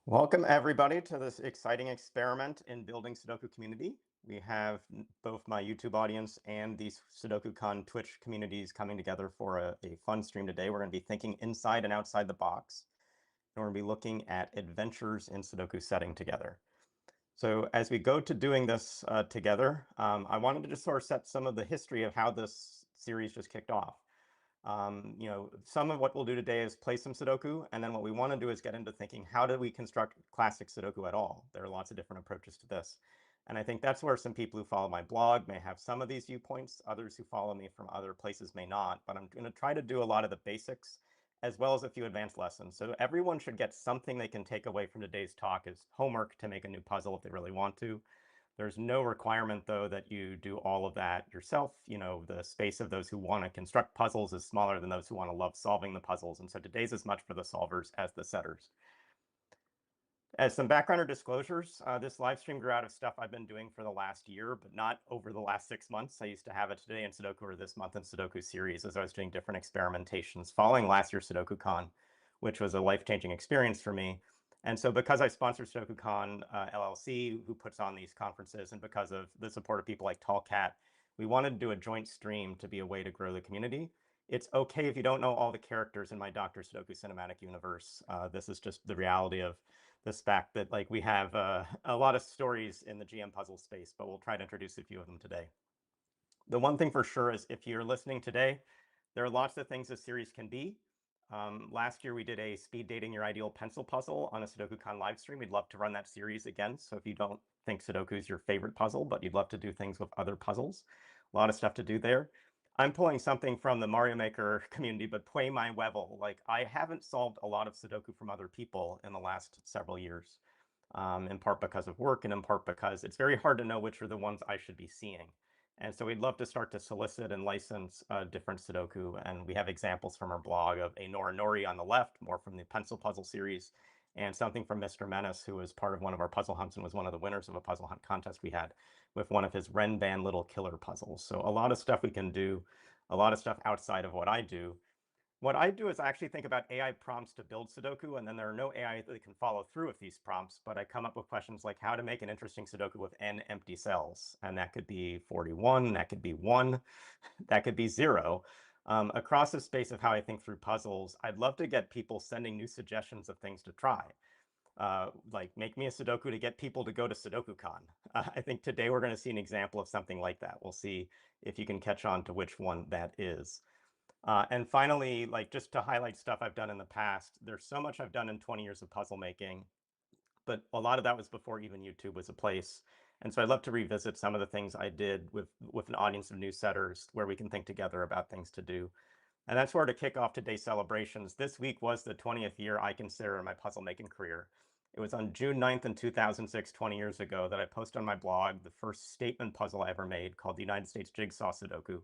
Welcome everybody to this exciting experiment in building Sudoku community. We have both my YouTube audience and these SudokuCon Twitch communities coming together for a fun stream today. We're going to be thinking inside and outside the box, and we're going to be looking at adventures in Sudoku setting together. So as we go to doing this together, I wanted to just sort of set some of the history of how this series just kicked off. Some of what we'll do today is play some Sudoku, and then what we want to do is get into thinking, how do we construct classic Sudoku at all? There are lots of different approaches to this. And I think that's where some people who follow my blog may have some of these viewpoints. Others who follow me from other places may not, but I'm going to try to do a lot of the basics as well as a few advanced lessons. So everyone should get something they can take away from today's talk as homework to make a new puzzle if they really want to. There's no requirement, though, that you do all of that yourself. The space of those who want to construct puzzles is smaller than those who want to love solving the puzzles. And so today's as much for the solvers as the setters. As some background or disclosures, this live stream grew out of stuff I've been doing for the last year, but not over the last 6 months. I used to have it today in Sudoku or this month in Sudoku series as I was doing different experimentations following last year's SudokuCon, which was a life-changing experience for me. And so because I sponsor SudokuCon LLC, who puts on these conferences, and because of the support of people like Tallcat, we wanted to do a joint stream to be a way to grow the community. It's okay if you don't know all the characters in my Dr. Sudoku cinematic universe. This is just the reality of this fact that we have a lot of stories in the GM puzzle space, but we'll try to introduce a few of them today. The one thing for sure is if you're listening today, there are lots of things this series can be. Last year, we did a speed dating your ideal pencil puzzle on a SudokuCon live stream. We'd love to run that series again. So if you don't think Sudoku is your favorite puzzle, but you'd love to do things with other puzzles, a lot of stuff to do there. I'm pulling something from the Mario Maker community, but Pui My Wevel. I haven't solved a lot of Sudoku from other people in the last several years, in part because of work and in part because it's very hard to know which are the ones I should be seeing. And so we'd love to start to solicit and license different Sudoku. And we have examples from our blog of a Nora Nori on the left, more from the pencil puzzle series, and something from Mr. Menace, who was part of one of our puzzle hunts and was one of the winners of a puzzle hunt contest we had with one of his Renban Little Killer puzzles. So a lot of stuff we can do, a lot of stuff outside of what I do. What I do is I actually think about AI prompts to build Sudoku, and then there are no AI that can follow through with these prompts, but I come up with questions like how to make an interesting Sudoku with n empty cells. And that could be 41, that could be 1, that could be 0. Across the space of how I think through puzzles, I'd love to get people sending new suggestions of things to try. Make me a Sudoku to get people to go to SudokuCon. I think today we're going to see an example of something like that. We'll see if you can catch on to which one that is. And finally, just to highlight stuff I've done in the past, there's so much I've done in 20 years of puzzle making, but a lot of that was before even YouTube was a place. And so I'd love to revisit some of the things I did with an audience of new setters where we can think together about things to do. And that's where to kick off today's celebrations. This week was the 20th year I consider in my puzzle making career. It was on June 9th in 2006, 20 years ago, that I posted on my blog the first statement puzzle I ever made called the United States Jigsaw Sudoku.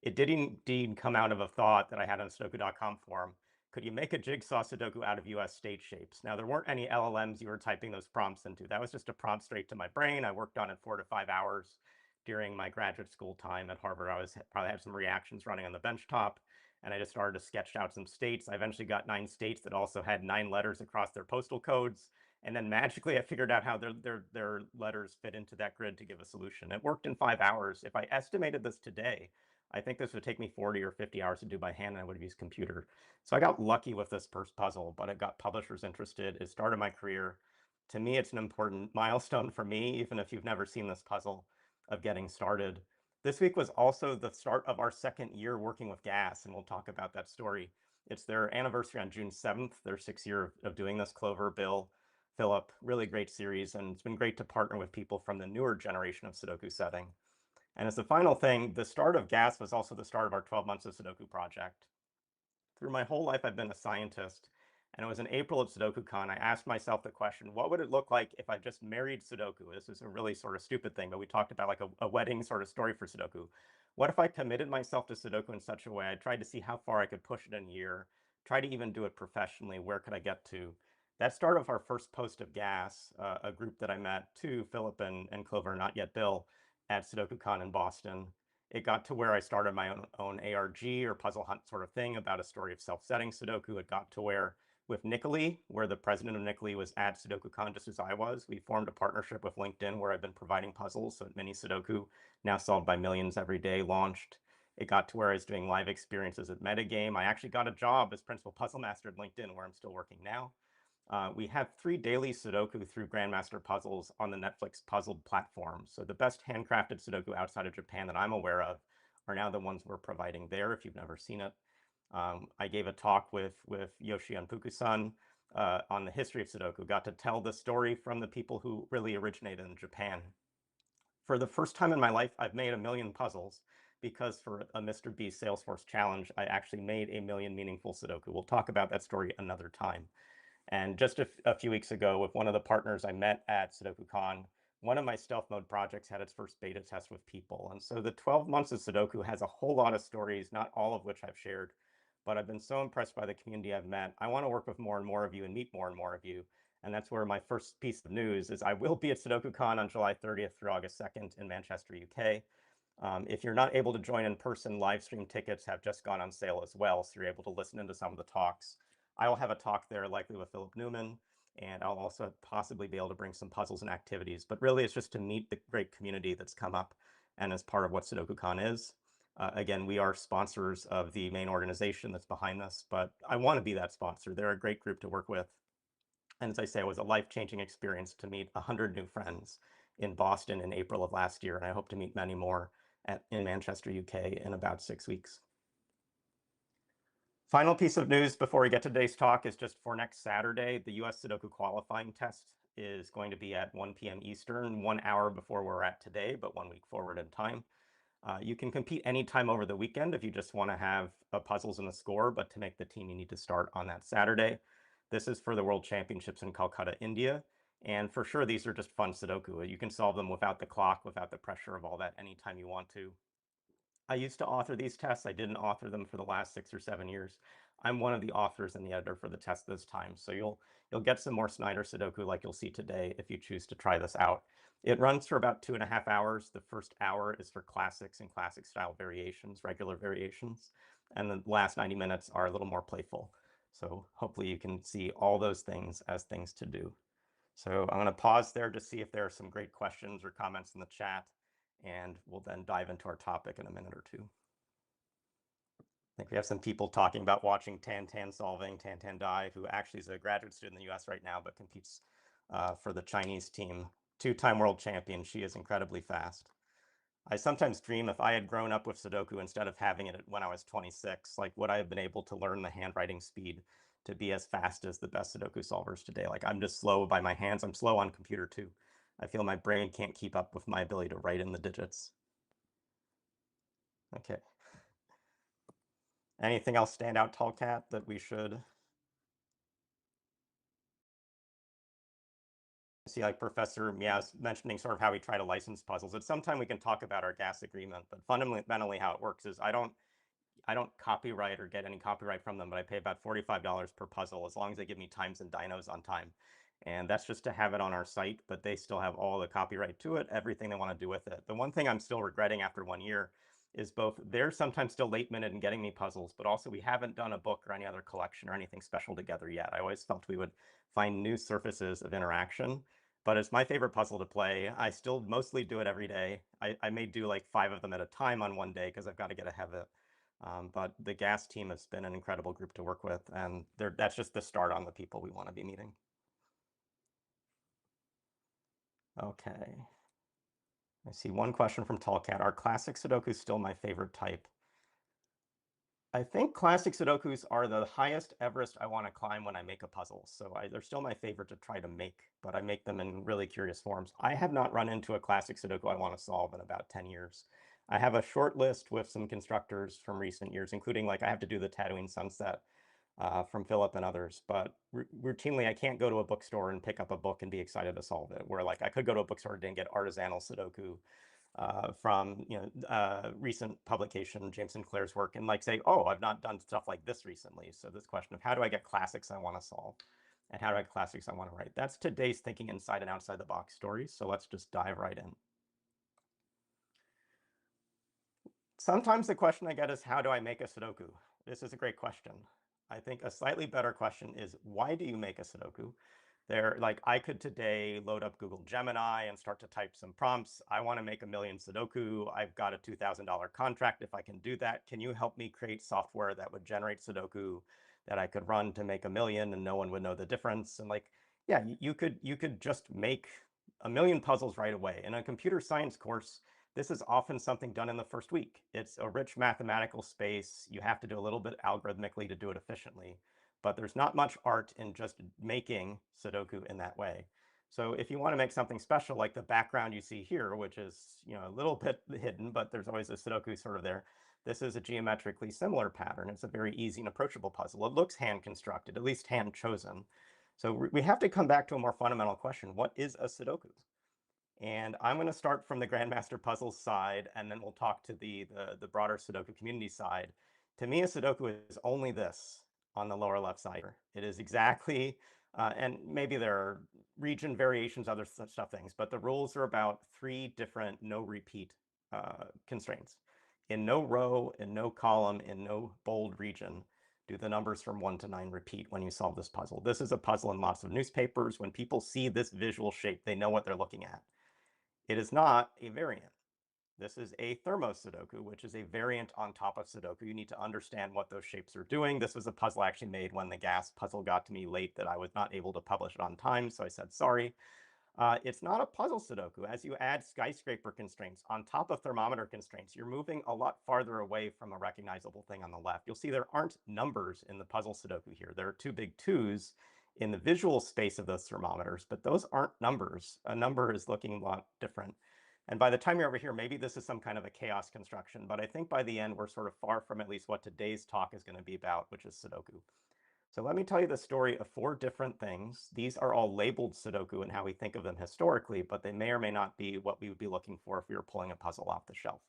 It did indeed come out of a thought that I had on Sudoku.com forum. Could you make a jigsaw Sudoku out of US state shapes? Now, there weren't any LLMs you were typing those prompts into. That was just a prompt straight to my brain. I worked on it 4 to 5 hours during my graduate school time at Harvard. Probably had some reactions running on the benchtop, and I just started to sketch out some states. I eventually got 9 states that also had 9 letters across their postal codes. And then magically, I figured out how their letters fit into that grid to give a solution. It worked in 5 hours. If I estimated this today, I think this would take me 40 or 50 hours to do by hand, and I would have used computer. So I got lucky with this first puzzle, but it got publishers interested. It started my career. To me, it's an important milestone for me, even if you've never seen this puzzle, of getting started. This week was also the start of our 2nd year working with GAS, and we'll talk about that story. It's their anniversary on June 7th, their 6th year of doing this. Clover, Bill, Philip, really great series, and it's been great to partner with people from the newer generation of Sudoku setting. And as the final thing, the start of GAS was also the start of our 12 months of Sudoku project. Through my whole life, I've been a scientist, and it was in April at SudokuCon, I asked myself the question, what would it look like if I just married Sudoku? This is a really sort of stupid thing, but we talked about a wedding sort of story for Sudoku. What if I committed myself to Sudoku in such a way, I tried to see how far I could push it in a year, try to even do it professionally, where could I get to? That started our first post of GAS, a group that I met, too, Philip and Clover, not yet Bill, at SudokuCon in Boston. It got to where I started my own ARG or puzzle hunt sort of thing about a story of self-setting Sudoku. It got to where with Nickely, where the president of Nickely was at SudokuCon just as I was. We formed a partnership with LinkedIn where I've been providing puzzles. So Mini Sudoku, now solved by millions every day, launched. It got to where I was doing live experiences at Metagame. I actually got a job as principal puzzle master at LinkedIn, where I'm still working now. We have 3 daily Sudoku through Grandmaster Puzzles on the Netflix puzzle platform. So the best handcrafted Sudoku outside of Japan that I'm aware of are now the ones we're providing there, if you've never seen it. I gave a talk with Yoshi Unpuku-san on the history of Sudoku, got to tell the story from the people who really originated in Japan. For the first time in my life, I've made 1,000,000 puzzles because for a Mr. Beast Salesforce challenge, I actually made 1,000,000 meaningful Sudoku. We'll talk about that story another time. And just a few weeks ago, with one of the partners I met at SudokuCon, one of my stealth mode projects had its first beta test with people. And so the 12 months of Sudoku has a whole lot of stories, not all of which I've shared, but I've been so impressed by the community I've met. I want to work with more and more of you and meet more and more of you. And that's where my first piece of news is I will be at SudokuCon on July 30th through August 2nd in Manchester, UK. If you're not able to join in person, live stream tickets have just gone on sale as well, so you're able to listen into some of the talks. I will have a talk there, likely with Philip Newman, and I'll also possibly be able to bring some puzzles and activities. But really, it's just to meet the great community that's come up and as part of what SudokuCon is. Again, we are sponsors of the main organization that's behind this, but I want to be that sponsor. They're a great group to work with. And as I say, it was a life-changing experience to meet 100 new friends in Boston in April of last year, and I hope to meet many more in Manchester, UK in about 6 weeks. Final piece of news before we get to today's talk is just for next Saturday, the US Sudoku qualifying test is going to be at 1 p.m. Eastern, 1 hour before we're at today, but 1 week forward in time. You can compete anytime over the weekend if you just want to have puzzles and a score, but to make the team, you need to start on that Saturday. This is for the World Championships in Calcutta, India. And for sure, these are just fun Sudoku. You can solve them without the clock, without the pressure of all that anytime you want to. I used to author these tests. I didn't author them for the last 6 or 7 years. I'm one of the authors and the editor for the test this time. So you'll get some more Snyder Sudoku like you'll see today if you choose to try this out. It runs for about 2.5 hours. The first hour is for classics and classic style variations, regular variations. And the last 90 minutes are a little more playful. So hopefully you can see all those things as things to do. So I'm going to pause there to see if there are some great questions or comments in the chat, and we'll then dive into our topic in a minute or two. I think we have some people talking about watching Tan solving, Tan Dai, who actually is a graduate student in the US right now, but competes for the Chinese team. 2-time world champion. She is incredibly fast. I sometimes dream if I had grown up with Sudoku instead of having it when I was 26, like would I have been able to learn the handwriting speed to be as fast as the best Sudoku solvers today? Like I'm just slow by my hands. I'm slow on computer too. I feel my brain can't keep up with my ability to write in the digits. Okay. Anything else stand out, Tallcat, that we should see? Like Professor Miao's mentioning sort of how we try to license puzzles. At some time we can talk about our GAS agreement, but fundamentally how it works is I don't copyright or get any copyright from them, but I pay about $45 per puzzle as long as they give me times and dinos on time. And that's just to have it on our site, but they still have all the copyright to it, everything they want to do with it. The one thing I'm still regretting after 1 year is both they're sometimes still late minute in getting me puzzles, but also we haven't done a book or any other collection or anything special together yet. I always felt we would find new surfaces of interaction, but it's my favorite puzzle to play. I still mostly do it every day. I may do like 5 of them at a time on one day because I've got to get ahead of it. But the GAS team has been an incredible group to work with, and that's just the start on the people we want to be meeting. Okay. I see one question from Tallcat. Are classic Sudokus still my favorite type? I think classic Sudokus are the highest Everest I want to climb when I make a puzzle. So they're still my favorite to try to make, but I make them in really curious forms. I have not run into a classic Sudoku I want to solve in about 10 years. I have a short list with some constructors from recent years, including like I have to do the Tatooine Sunset from Philip and others. But routinely, I can't go to a bookstore and pick up a book and be excited to solve it. Where like I could go to a bookstore and get artisanal Sudoku from recent publication, James Sinclair's work, and like say, oh, I've not done stuff like this recently. So this question of how do I get classics I want to solve, and how do I get classics I want to write? That's today's thinking inside and outside the box stories. So let's just dive right in. Sometimes the question I get is, how do I make a Sudoku? This is a great question. I think a slightly better question is, why do you make a Sudoku? There, like I could today load up Google Gemini and start to type some prompts. I want to make 1,000,000 Sudoku. I've got a $2,000 contract. If I can do that, can you help me create software that would generate Sudoku that I could run to make 1,000,000 and no one would know the difference? And like, yeah, you could just make 1,000,000 puzzles right away. In a computer science course, this is often something done in the first week. It's a rich mathematical space. You have to do a little bit algorithmically to do it efficiently, but there's not much art in just making Sudoku in that way. So if you want to make something special, like the background you see here, which is, a little bit hidden, but there's always a Sudoku sort of there. This is a geometrically similar pattern. It's a very easy and approachable puzzle. It looks hand constructed, at least hand chosen. So we have to come back to a more fundamental question. What is a Sudoku? And I'm going to start from the Grandmaster Puzzles side, and then we'll talk to the broader Sudoku community side. To me, a Sudoku is only this on the lower left side. It is exactly, and maybe there are region variations, other stuff things, but the rules are about 3 different no repeat constraints. In no row, in no column, in no bold region, do the numbers from 1 to 9 repeat when you solve this puzzle. This is a puzzle in lots of newspapers. When people see this visual shape, they know what they're looking at. It is not a variant. This is a thermo Sudoku, which is a variant on top of Sudoku. You need to understand what those shapes are doing. This was a puzzle I actually made when the gas puzzle got to me late that I was not able to publish it on time, so I said sorry. It's not a puzzle Sudoku. As you add skyscraper constraints on top of thermometer constraints, you're moving a lot farther away from a recognizable thing on the left. You'll see there aren't numbers in the puzzle Sudoku here. There are 2 big 2s in the visual space of those thermometers, but those aren't numbers. A number is looking a lot different. And by the time you're over here, maybe this is some kind of a chaos construction, but I think by the end, we're sort of far from at least what today's talk is going to be about, which is Sudoku. So let me tell you the story of 4 different things. These are all labeled Sudoku and how we think of them historically, but they may or may not be what we would be looking for if we were pulling a puzzle off the shelf.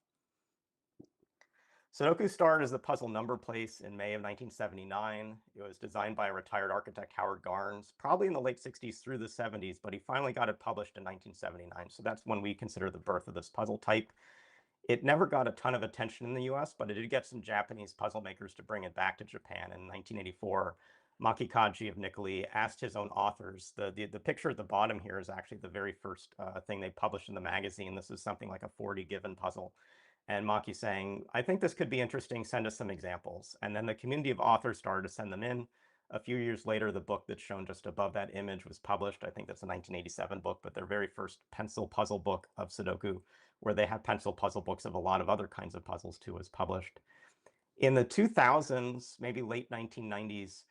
Sudoku started as the puzzle number place in May of 1979. It was designed by a retired architect, Howard Garnes, probably in the late 60s through the 70s, but he finally got it published in 1979. So that's when we consider the birth of this puzzle type. It never got a ton of attention in the US, but it did get some Japanese puzzle makers to bring it back to Japan. In 1984, Makikaji of Nikkei asked his own authors. The picture at the bottom here is actually the very first thing they published in the magazine. This is something like a 40 given puzzle. And Maki saying, I think this could be interesting, send us some examples. And then the community of authors started to send them in. A few years later, the book that's shown just above that image was published. I think that's a 1987 book, but their very first pencil puzzle book of Sudoku, where they have pencil puzzle books of a lot of other kinds of puzzles too, was published. In the 2000s, maybe late 1990s,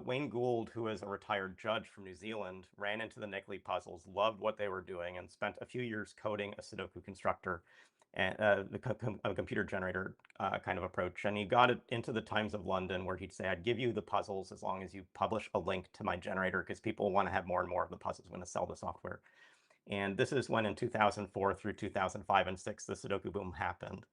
Wayne Gould, who is a retired judge from New Zealand, ran into the Nikkei puzzles, loved what they were doing, and spent a few years coding a Sudoku constructor and a computer generator kind of approach. And he got it into the Times of London, where he'd say, I'd give you the puzzles as long as you publish a link to my generator, because people want to have more and more of the puzzles when to sell the software. And this is when in 2004 through 2005 and 6, the Sudoku boom happened.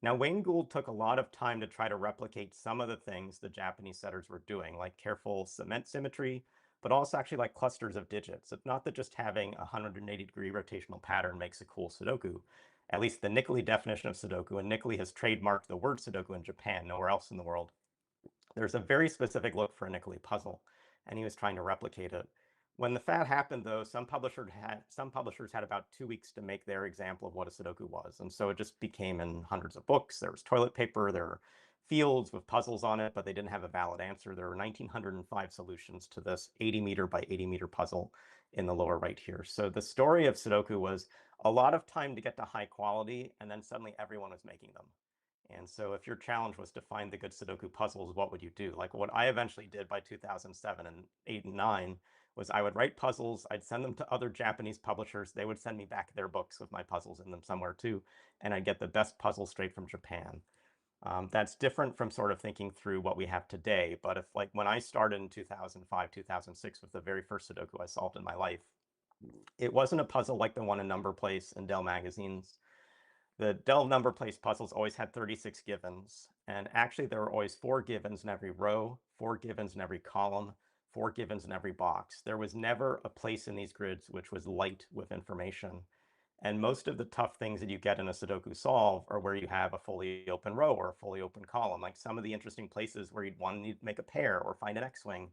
Now, Wayne Gould took a lot of time to try to replicate some of the things the Japanese setters were doing, like careful cement symmetry, but also actually like clusters of digits. It's not that just having a 180-degree rotational pattern makes a cool Sudoku. At least the Nikkei definition of Sudoku, and Nikkei has trademarked the word Sudoku in Japan, nowhere else in the world. There's a very specific look for a Nikkei puzzle, and he was trying to replicate it. When the fad happened, though, some publishers had about 2 weeks to make their example of what a Sudoku was. And so it just became in hundreds of books. There was toilet paper, there were fields with puzzles on it, but they didn't have a valid answer. There were 1,905 solutions to this 80-meter by 80-meter puzzle in the lower right here. So the story of Sudoku was a lot of time to get to high quality, and then suddenly everyone was making them. And so if your challenge was to find the good Sudoku puzzles, what would you do? Like what I eventually did by 2007 and 8 and 9 was I would write puzzles, I'd send them to other Japanese publishers, they would send me back their books with my puzzles in them somewhere too, and I'd get the best puzzles straight from Japan. That's different from sort of thinking through what we have today, but if like when I started in 2005, 2006 with the very first Sudoku I solved in my life, it wasn't a puzzle like the one in Number Place and Dell magazines. The Dell number place puzzles always had 36 givens, and actually there were always 4 givens in every row, 4 givens in every column, 4 givens in every box. There was never a place in these grids which was light with information. And most of the tough things that you get in a Sudoku solve are where you have a fully open row or a fully open column. Like some of the interesting places where you'd want to make a pair or find an X-wing,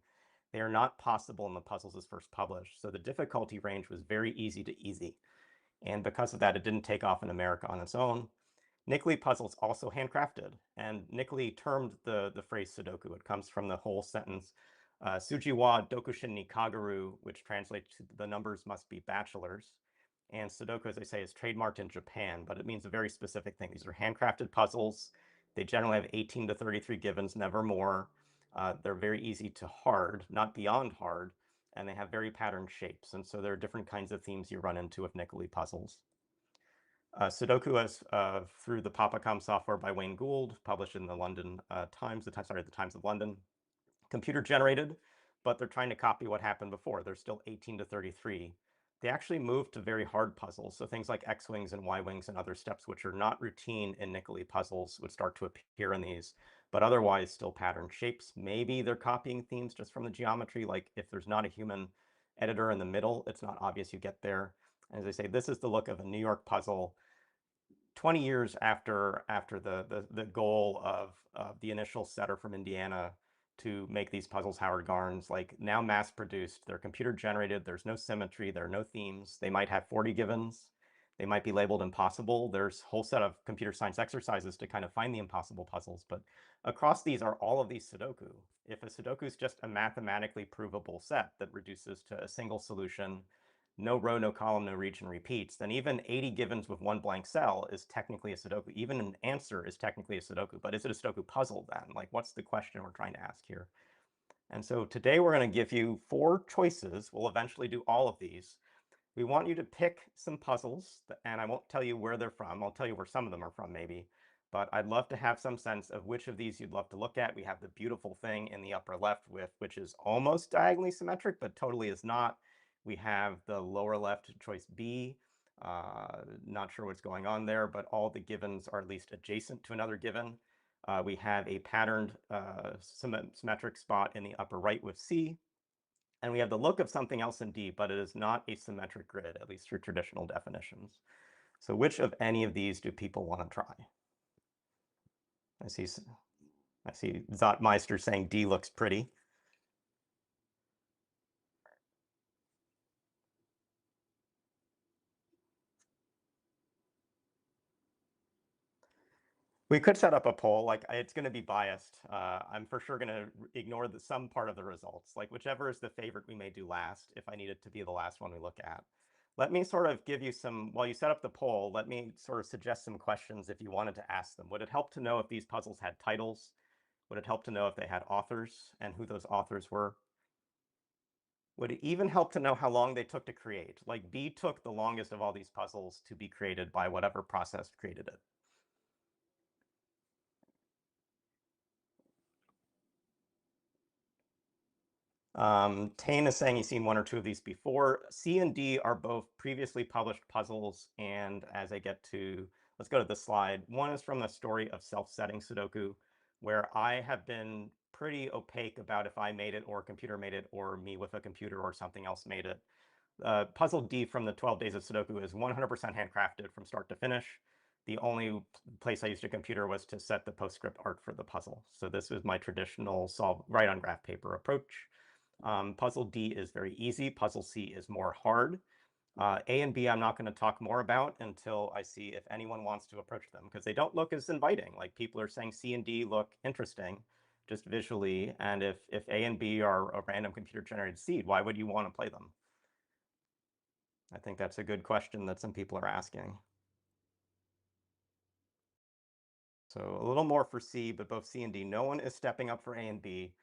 they are not possible in the puzzles as first published. So the difficulty range was very easy to easy. And because of that, it didn't take off in America on its own. Nickely puzzles also handcrafted, and Nickely termed the phrase Sudoku. It comes from the whole sentence, Suji wa dokushin ni kagaru, which translates to the numbers must be bachelors. And Sudoku, as I say, is trademarked in Japan, but it means a very specific thing. These are handcrafted puzzles. They generally have 18 to 33 givens, never more. They're very easy to hard, not beyond hard, and they have very patterned shapes. And so there are different kinds of themes you run into with Nickely puzzles. Sudoku is through the Papacom software by Wayne Gould, published in the London Times, the Times of London. Computer generated, but they're trying to copy what happened before. They're still 18 to 33. They actually moved to very hard puzzles. So things like X-wings and Y-wings and other steps, which are not routine in Nickely puzzles, would start to appear in these, but otherwise still patterned shapes. Maybe they're copying themes just from the geometry. Like if there's not a human editor in the middle, it's not obvious you get there. And as I say, this is the look of a New York puzzle 20 years after the goal of the initial setter from Indiana to make these puzzles Howard Garns, like now mass produced, they're computer generated, there's no symmetry, there are no themes, they might have 40 givens, they might be labeled impossible. There's a whole set of computer science exercises to kind of find the impossible puzzles, but across these are all of these Sudoku. If a Sudoku is just a mathematically provable set that reduces to a single solution, no row, no column, no region repeats, then even 80 givens with one blank cell is technically a Sudoku. Even an answer is technically a Sudoku, but is it a Sudoku puzzle then? Like, what's the question we're trying to ask here? And so today we're going to give you 4 choices. We'll eventually do all of these. We want you to pick some puzzles, and I won't tell you where they're from. I'll tell you where some of them are from, maybe. But I'd love to have some sense of which of these you'd love to look at. We have the beautiful thing in the upper left which is almost diagonally symmetric, but totally is not. We have the lower left, choice B. Not sure what's going on there, but all the givens are at least adjacent to another given. We have a patterned symmetric spot in the upper right with C. And we have the look of something else in D, but it is not a symmetric grid, at least through traditional definitions. So which of any of these do people want to try? I see Zotmeister saying D looks pretty. We could set up a poll, like it's going to be biased. I'm for sure going to ignore some part of the results. Like whichever is the favorite, we may do last if I need it to be the last one we look at. Let me sort of give you some, while you set up the poll, let me sort of suggest some questions if you wanted to ask them. Would it help to know if these puzzles had titles? Would it help to know if they had authors and who those authors were? Would it even help to know how long they took to create? Like B took the longest of all these puzzles to be created by whatever process created it. Tane is saying he's seen 1 or 2 of these before. C and D are both previously published puzzles, and as I get to, let's go to this slide. One is from the story of self-setting Sudoku, where I have been pretty opaque about if I made it or a computer made it or me with a computer or something else made it. Puzzle D from the 12 Days of Sudoku is 100% handcrafted from start to finish. The only place I used a computer was to set the PostScript art for the puzzle. So this is my traditional solve right on graph paper approach. Puzzle D is very easy. Puzzle C is more hard. A and B I'm not going to talk more about until I see if anyone wants to approach them, because they don't look as inviting. Like people are saying C and D look interesting just visually, and if A and B are a random computer-generated seed, why would you want to play them? I think that's a good question that some people are asking. So a little more for C, but both C and D. No one is stepping up for A and B.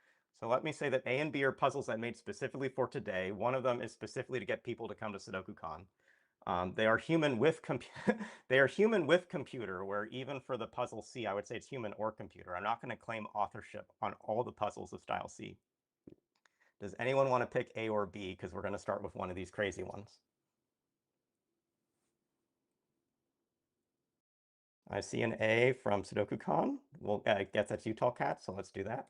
So let me say that A and B are puzzles I made specifically for today. One of them is specifically to get people to come to SudokuCon. They are human with they are human with computer, where even for the puzzle C, I would say it's human or computer. I'm not going to claim authorship on all the puzzles of style C. Does anyone want to pick A or B? Because we're going to start with one of these crazy ones. I see an A from SudokuCon. Well, I guess that's UTalCat, so let's do that.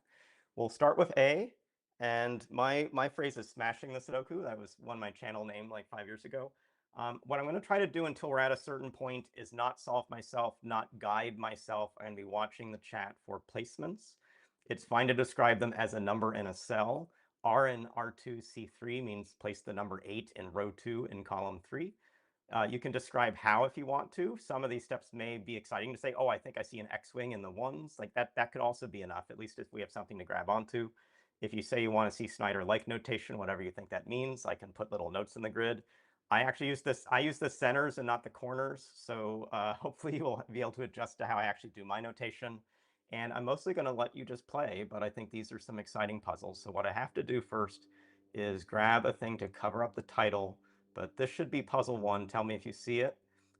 We'll start with A, and my phrase is smashing the Sudoku. That was my channel name like 5 years ago. What I'm going to try to do until we're at a certain point is not solve myself, not guide myself. I'm going to be watching the chat for placements. It's fine to describe them as a number in a cell. R in R2, C3 means place the number 8 in row 2 in column 3. You can describe how if you want to. Some of these steps may be exciting to say, oh, I think I see an X-wing in the ones. Like that could also be enough, at least if we have something to grab onto. If you say you want to see Snyder-like notation, whatever you think that means, I can put little notes in the grid. I actually use this, I use the centers and not the corners. So hopefully you will be able to adjust to how I actually do my notation. And I'm mostly going to let you just play, but I think these are some exciting puzzles. So what I have to do first is grab a thing to cover up the title. But this should be puzzle 1. Tell me if you see it.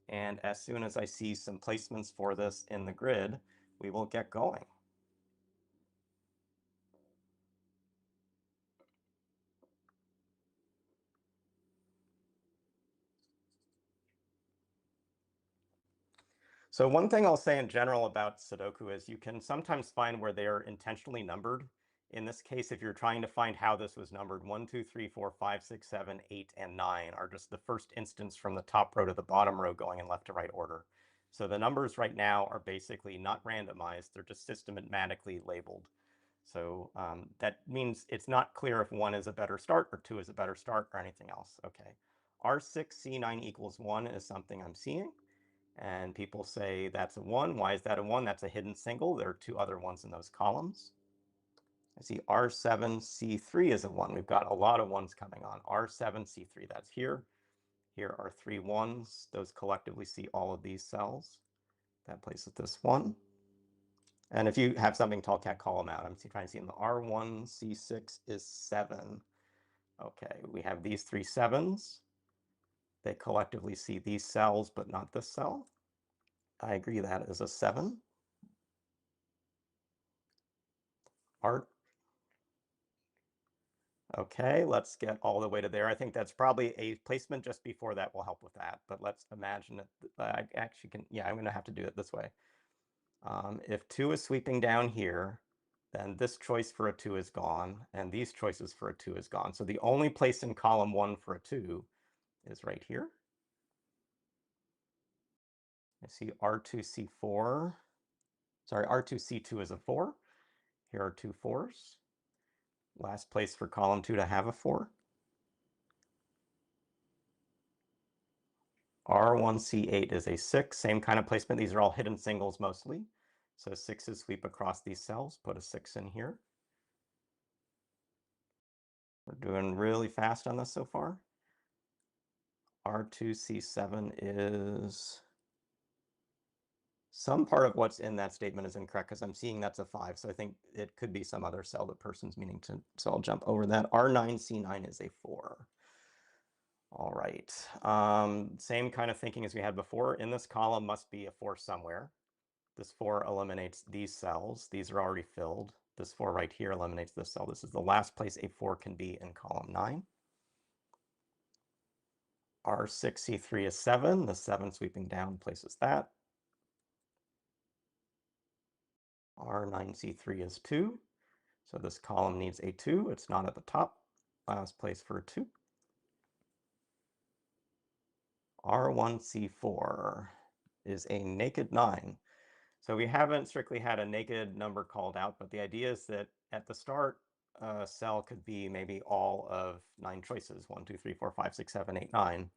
And as soon as I see some placements for this in the grid, we will get going. So one thing I'll say in general about Sudoku is you can sometimes find where they are intentionally numbered. In this case, if you're trying to find how this was numbered, 1, 2, 3, 4, 5, 6, 7, 8, and 9 are just the first instance from the top row to the bottom row going in left to right order. So the numbers right now are basically not randomized. They're just systematically labeled. So that means it's not clear if 1 is a better start or 2 is a better start or anything else. Okay. R6C9 equals 1 is something I'm seeing. And people say that's a 1. Why is that a 1? That's a hidden single. There are 2 other ones in those columns. I see R7C3 is a 1. We've got a lot of 1s coming on. R7C3, that's here. Here are 3 1s. Those collectively see all of these cells. That places this 1. And if you have something tall cat, call them out. I'm trying to see in the R1C6 is 7. Okay, we have these 3 7s. They collectively see these cells, but not this cell. I agree that is a 7. Art. Okay, let's get all the way to there. I think that's probably a placement just before that will help with that. But let's imagine it. I actually can, yeah, I'm going to have to do it this way. If 2 is sweeping down here, then this choice for a 2 is gone, and these choices for a 2 is gone. So the only place in column 1 for a 2 is right here. I see R2C4. Sorry, R2C2 is a 4. Here are 2 4s. Last place for column 2 to have a 4. R1C8 is a 6, same kind of placement. These are all hidden singles mostly. So 6s sweep across these cells, put a 6 in here. We're doing really fast on this so far. R2C7 is... Some part of what's in that statement is incorrect because I'm seeing that's a 5, so I think it could be some other cell the person's meaning to, so I'll jump over that. R9C9 is a 4. All right, same kind of thinking as we had before. In this column must be a 4 somewhere. This 4 eliminates these cells. These are already filled. This 4 right here eliminates this cell. This is the last place a 4 can be in column 9. R6C3 is 7. The 7 sweeping down places that. R9C3 is 2. So this column needs a 2. It's not at the top. Last place for a 2. R1C4 is a naked 9. So we haven't strictly had a naked number called out, but the idea is that at the start, a cell could be maybe all of 9 choices, 1, 2, 3, 4, 5, 6, 7, 8, 9.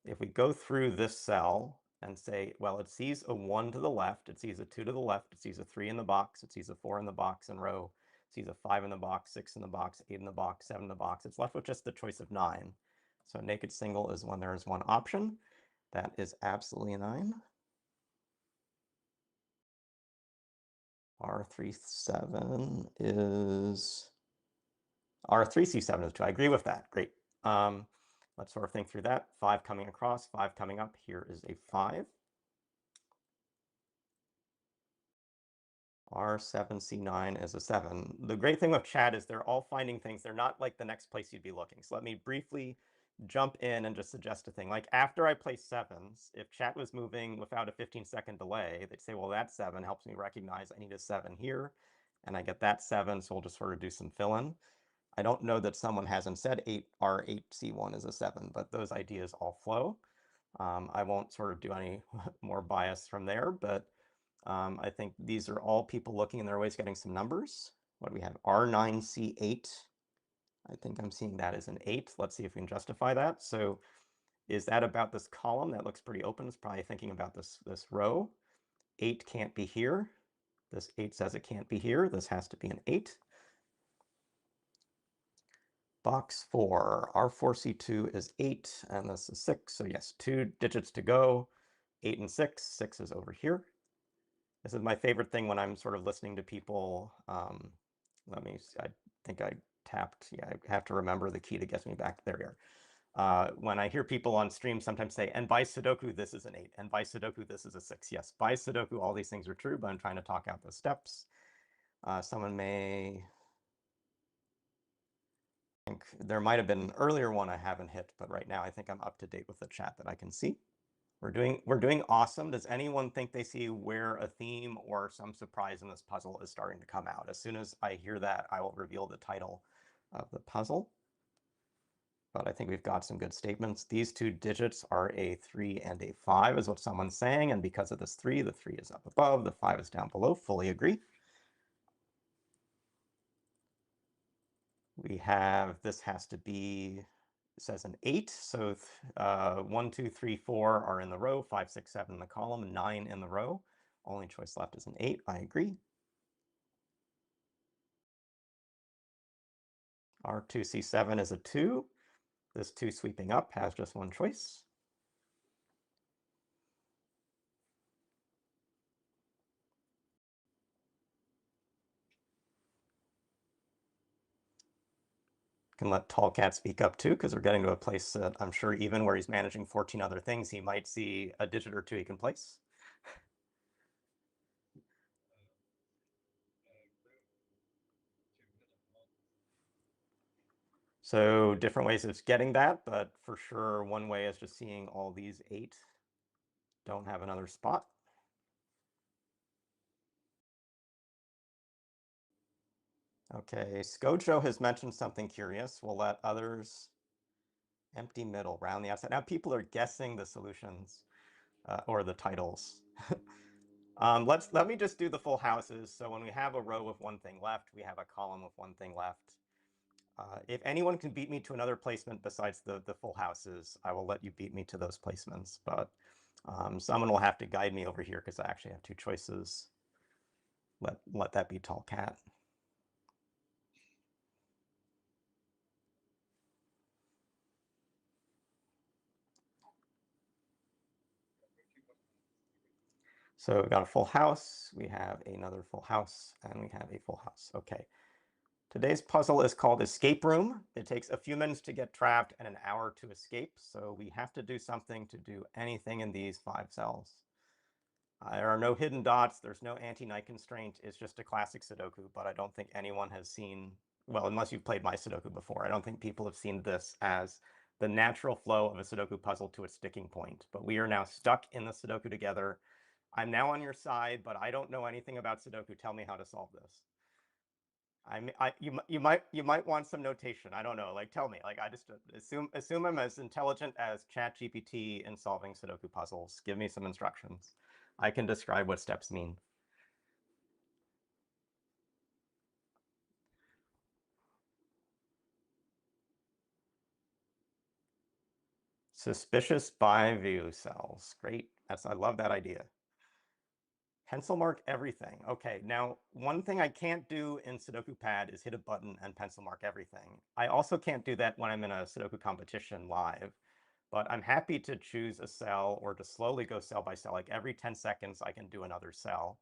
If we go through this cell and say, well, it sees a 1 to the left, it sees a 2 to the left, it sees a 3 in the box, it sees a 4 in the box in row, it sees a 5 in the box, 6 in the box, 8 in the box, 7 in the box. It's left with just the choice of 9. So naked single is when there is one option. That is absolutely a 9. R37 is... R3C7 is 2. I agree with that. Great. Let's sort of think through that. 5 coming across, 5 coming up. Here is a 5. R7C9 is a 7. The great thing with chat is they're all finding things. They're not like the next place you'd be looking. So let me briefly jump in and just suggest a thing. Like after I place 7s, if chat was moving without a 15-second delay, they'd say, well, that 7 helps me recognize I need a 7 here. And I get that 7, so we'll just sort of do some fill-in. I don't know that someone hasn't said R8C1 is a 7, but those ideas all flow. I won't sort of do any more bias from there, but I think these are all people looking and they're always getting some numbers. What do we have? R9C8. I think I'm seeing that as an 8. Let's see if we can justify that. So is that about this column? That looks pretty open. It's probably thinking about this row. 8 can't be here. This 8 says it can't be here. This has to be an 8. Box 4, R4C2 is 8, and this is 6. So yes, 2 digits to go, 8 and 6. 6 is over here. This is my favorite thing when I'm sort of listening to people. Let me see, I think I tapped. Yeah, I have to remember the key to get me back. There we are. When I hear people on stream sometimes say, and by Sudoku, this is an 8, and by Sudoku, this is a 6. Yes, by Sudoku, all these things are true, but I'm trying to talk out the steps. Someone may think there might have been an earlier one I haven't hit, but right now I think I'm up to date with the chat that I can see. We're doing awesome. Does anyone think they see where a theme or some surprise in this puzzle is starting to come out? As soon as I hear that, I will reveal the title of the puzzle. But I think we've got some good statements. These 2 digits are a 3 and a 5 is what someone's saying. And because of this 3, the 3 is up above, the 5 is down below. Fully agree. We have, this has to be, it says an 8. So 1, 2, 3, 4 are in the row, 5, 6, 7 in the column, 9 in the row. Only choice left is an 8. I agree. R2C7 is a 2. This 2 sweeping up has just one choice. Can let Tall Cat speak up too, because we're getting to a place that I'm sure even where he's managing 14 other things, he might see a digit or 2 he can place. So different ways of getting that, but for sure one way is just seeing all these 8 don't have another spot. Okay, Skojo has mentioned something curious. We'll let others empty middle, round the outside. Now people are guessing the solutions or the titles. Let me just do the full houses. So when we have a row with one thing left, we have a column with one thing left. If anyone can beat me to another placement besides the full houses, I will let you beat me to those placements. But someone will have to guide me over here because I actually have 2 choices. Let that be Tall Cat. So we've got a full house, we have another full house, and we have a full house. Okay. Today's puzzle is called Escape Room. It takes a few minutes to get trapped and an hour to escape, so we have to do something to do anything in these 5 cells. There are no hidden dots, there's no anti-night constraint, it's just a classic Sudoku, but I don't think anyone has seen, well, unless you've played my Sudoku before, I don't think people have seen this as the natural flow of a Sudoku puzzle to its sticking point. But we are now stuck in the Sudoku together. I'm now on your side, but I don't know anything about Sudoku. Tell me how to solve this. You might want some notation. I don't know. Like, tell me. Like, I just assume I'm as intelligent as ChatGPT in solving Sudoku puzzles. Give me some instructions. I can describe what steps mean. Suspicious by view cells. Great. I love that idea. Pencil mark everything. Okay, now one thing I can't do in Sudoku Pad is hit a button and pencil mark everything. I also can't do that when I'm in a Sudoku competition live, but I'm happy to choose a cell or to slowly go cell by cell. Like every 10 seconds, I can do another cell.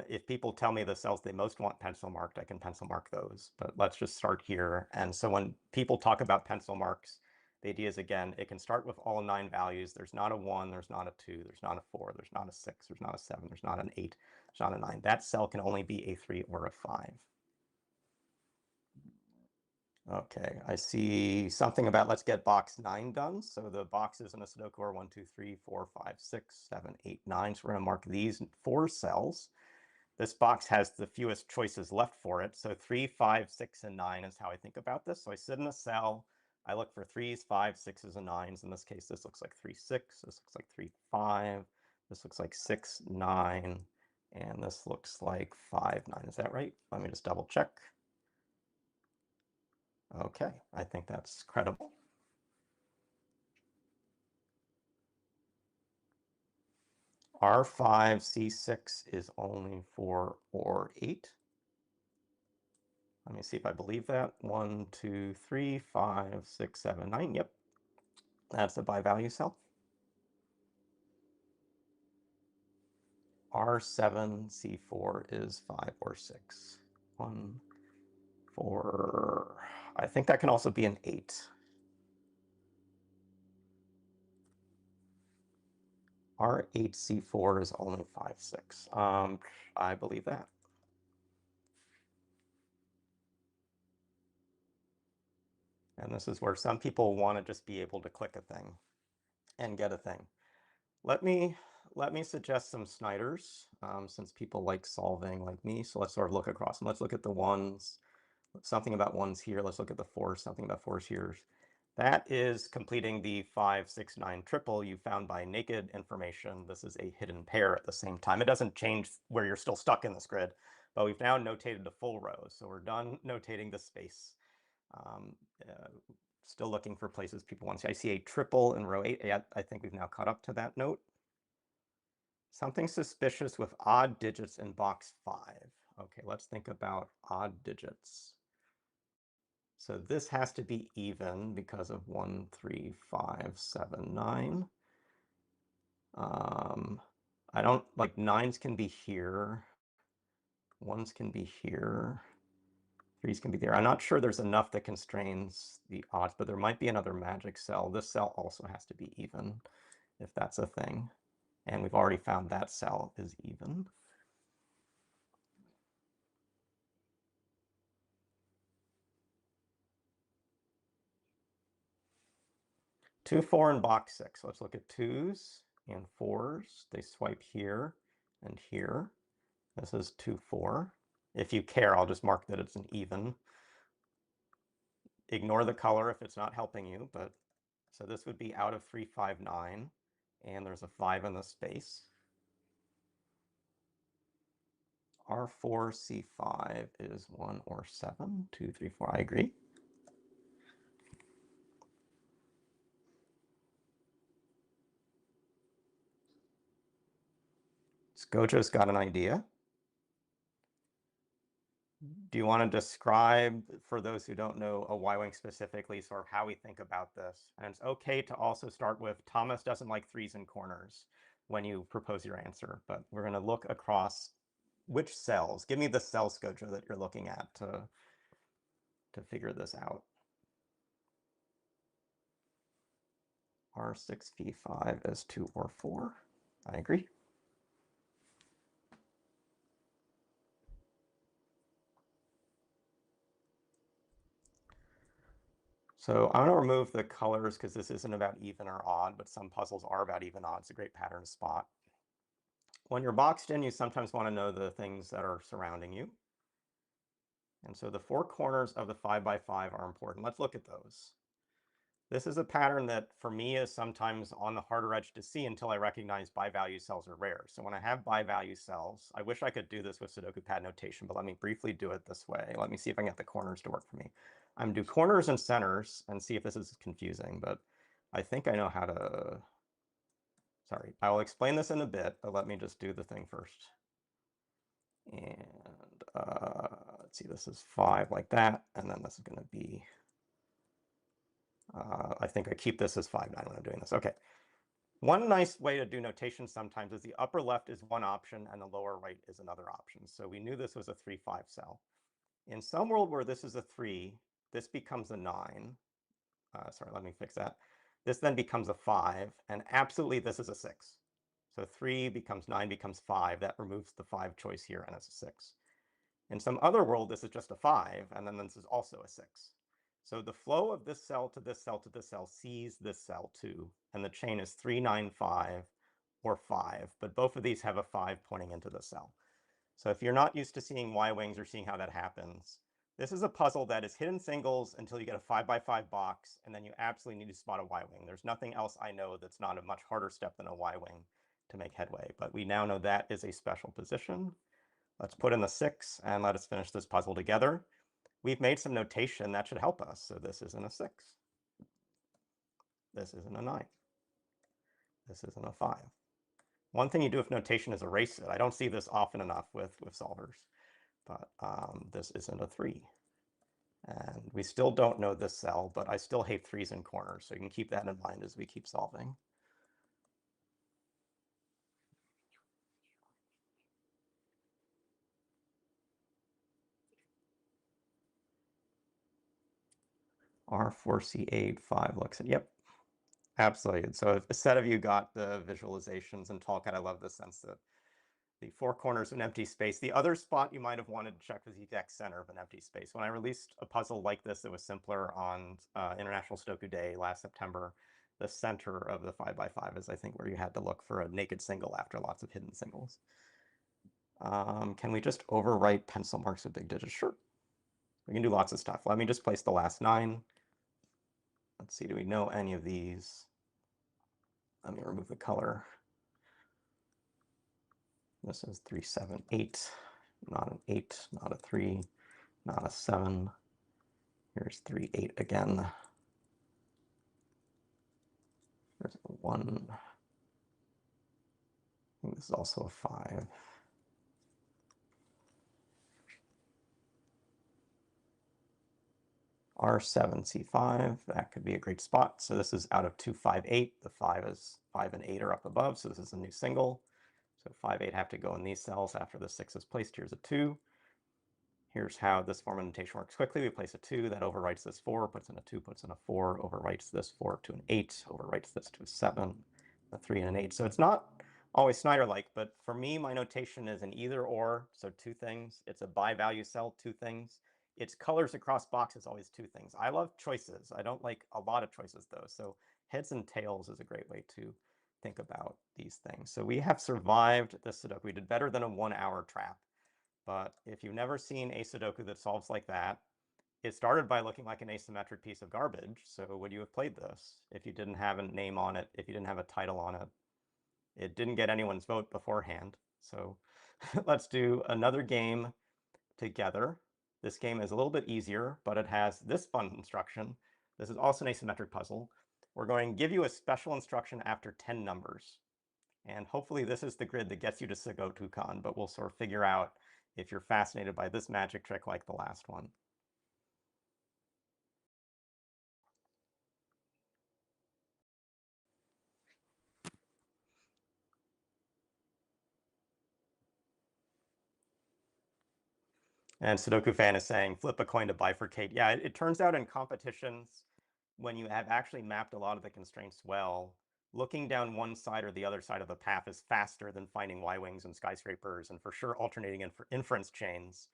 If people tell me the cells they most want pencil marked, I can pencil mark those. But let's just start here. And so when people talk about pencil marks, the idea is, again, it can start with all 9 values. There's not a 1, there's not a 2, there's not a 4, there's not a 6, there's not a 7, there's not an 8, there's not a 9. That cell can only be a 3 or a 5. Okay, I see something about let's get box 9 done. So the boxes in a Sudoku are 1, 2, 3, 4, 5, 6, 7, 8, 9. So we're going to mark these 4 cells. This box has the fewest choices left for it. So 3, 5, 6, and 9 is how I think about this. So I sit in a cell, I look for 3s, 5s, 6s, and 9s. In this case, this looks like 3, 6. This looks like 3, 5. This looks like 6, 9. And this looks like 5, 9. Is that right? Let me just double check. Okay, I think that's credible. R5, C6 is only 4 or 8. Let me see if I believe that. 1, 2, 3, 5, 6, 7, 9. Yep, that's a buy value cell. R7, C4 is 5 or 6. 1, 4. I think that can also be an 8. R8, C4 is only 5, 6. I believe that. And this is where some people want to just be able to click a thing and get a thing. Let me suggest some Snyders, since people like solving like me. So let's sort of look across and let's look at the ones, something about ones here. Let's look at the fours, something about fours here. That is completing the 5, 6, 9 triple you found by naked information. This is a hidden pair at the same time. It doesn't change where you're still stuck in this grid, but we've now notated the full rows. So we're done notating the space. Um, uh, Still looking for places people want to see. I see a triple in row 8. Yeah, I think we've now caught up to that note. Something suspicious with odd digits in box 5. Okay, let's think about odd digits. So this has to be even because of 1, 3, 5, 7, 9. I don't, like, 9s can be here. 1s can be here. 3s can be there. I'm not sure there's enough that constrains the odds, but there might be another magic cell. This cell also has to be even, if that's a thing. And we've already found that cell is even. Two, 4 in box 6. Let's look at 2s and 4s. They swipe here and here. This is 2, 4. If you care, I'll just mark that it's an even. Ignore the color if it's not helping you, but so this would be out of 3, 5, 9, and there's a 5 in the space. R4, C5 is 1 or 7. 2, 3, 4. I agree. Gojo's got an idea. Do you want to describe, for those who don't know, a Y-wing specifically, sort of how we think about this? And it's okay to also start with Thomas doesn't like 3s and corners when you propose your answer, but we're going to look across which cells. Give me the cell, Gojo, that you're looking at to figure this out. R6, V5 is 2 or 4. I agree. So I'm going to remove the colors because this isn't about even or odd, but some puzzles are about even odd. It's a great pattern to spot. When you're boxed in, you sometimes want to know the things that are surrounding you. And so the 4 corners of the 5x5 are important. Let's look at those. This is a pattern that for me is sometimes on the harder edge to see until I recognize bi-value cells are rare. So when I have bi-value cells, I wish I could do this with Sudoku pad notation, but let me briefly do it this way. Let me see if I can get the corners to work for me. I'm going to do corners and centers and see if this is confusing, but I think I know how to... Sorry, I will explain this in a bit, but let me just do the thing first. And let's see, this is 5 like that, and then this is going to be... I think I keep this as 5, 9 when I'm doing this. Okay. One nice way to do notation sometimes is the upper left is one option and the lower right is another option. So we knew this was a 3, 5 cell. In some world where this is a 3, this becomes a 9. Sorry, let me fix that. This then becomes a 5, and absolutely this is a 6. So 3 becomes 9 becomes 5. That removes the 5 choice here, and it's a 6. In some other world, this is just a 5, and then this is also a 6. So the flow of this cell to this cell to this cell sees this cell too, and the chain is 3, 9, 5, or 5, but both of these have a 5 pointing into the cell. So if you're not used to seeing Y-wings or seeing how that happens, This is a puzzle that is hidden singles until you get a 5x5 box, and then you absolutely need to spot a Y-wing. There's nothing else I know that's not a much harder step than a Y-wing to make headway, but we now know that is a special position. Let's put in the 6 and let us finish this puzzle together. We've made some notation that should help us. So this isn't a 6. This isn't a 9. This isn't a 5. One thing you do with notation is erase it. I don't see this often enough with solvers, but this isn't a 3. And we still don't know this cell, but I still hate 3s in corners, so you can keep that in mind as we keep solving. R4C8, 5 looks at, yep, absolutely. So if a set of you got the visualizations and Tolkien, I love the sense that the 4 corners of an empty space. The other spot you might have wanted to check was the exact center of an empty space. When I released a puzzle like this that was simpler on International Sudoku Day last September, the center of the 5x5 is, I think, where you had to look for a naked single after lots of hidden singles. Can we just overwrite pencil marks with big digits? Sure. We can do lots of stuff. Let me just place the last 9. Let's see, do we know any of these? Let me remove the color. This is 3, 7, 8. Not an 8, not a 3, not a 7. Here's 3, 8 again. There's a 1. I think this is also a 5. R7, C5, that could be a great spot. So this is out of 2, 5, 8. The 5 and 8 are up above, so this is a new single. So 5, 8 have to go in these cells after the 6 is placed. Here's a 2. Here's how this form of notation works quickly. We place a 2, that overwrites this 4, puts in a 2, puts in a 4, overwrites this 4 to an 8, overwrites this to a 7, a 3, and an 8. So it's not always Snyder-like, but for me, my notation is an either or, so 2 things. It's a by-value cell, 2 things. It's colors across boxes, always 2 things. I love choices. I don't like a lot of choices, though. So heads and tails is a great way to think about these things. So we have survived this Sudoku. We did better than a 1-hour trap. But if you've never seen a Sudoku that solves like that, it started by looking like an asymmetric piece of garbage. So would you have played this if you didn't have a name on it, if you didn't have a title on it? It didn't get anyone's vote beforehand. So let's do another game together. This game is a little bit easier, but it has this fun instruction. This is also an asymmetric puzzle. We're going to give you a special instruction after 10 numbers. And hopefully this is the grid that gets you to SudokuCon, but we'll sort of figure out if you're fascinated by this magic trick like the last one. And Sudoku Fan is saying, flip a coin to bifurcate. Yeah, it turns out in competitions, when you have actually mapped a lot of the constraints well, looking down one side or the other side of the path is faster than finding Y-wings and skyscrapers, and for sure alternating inference chains.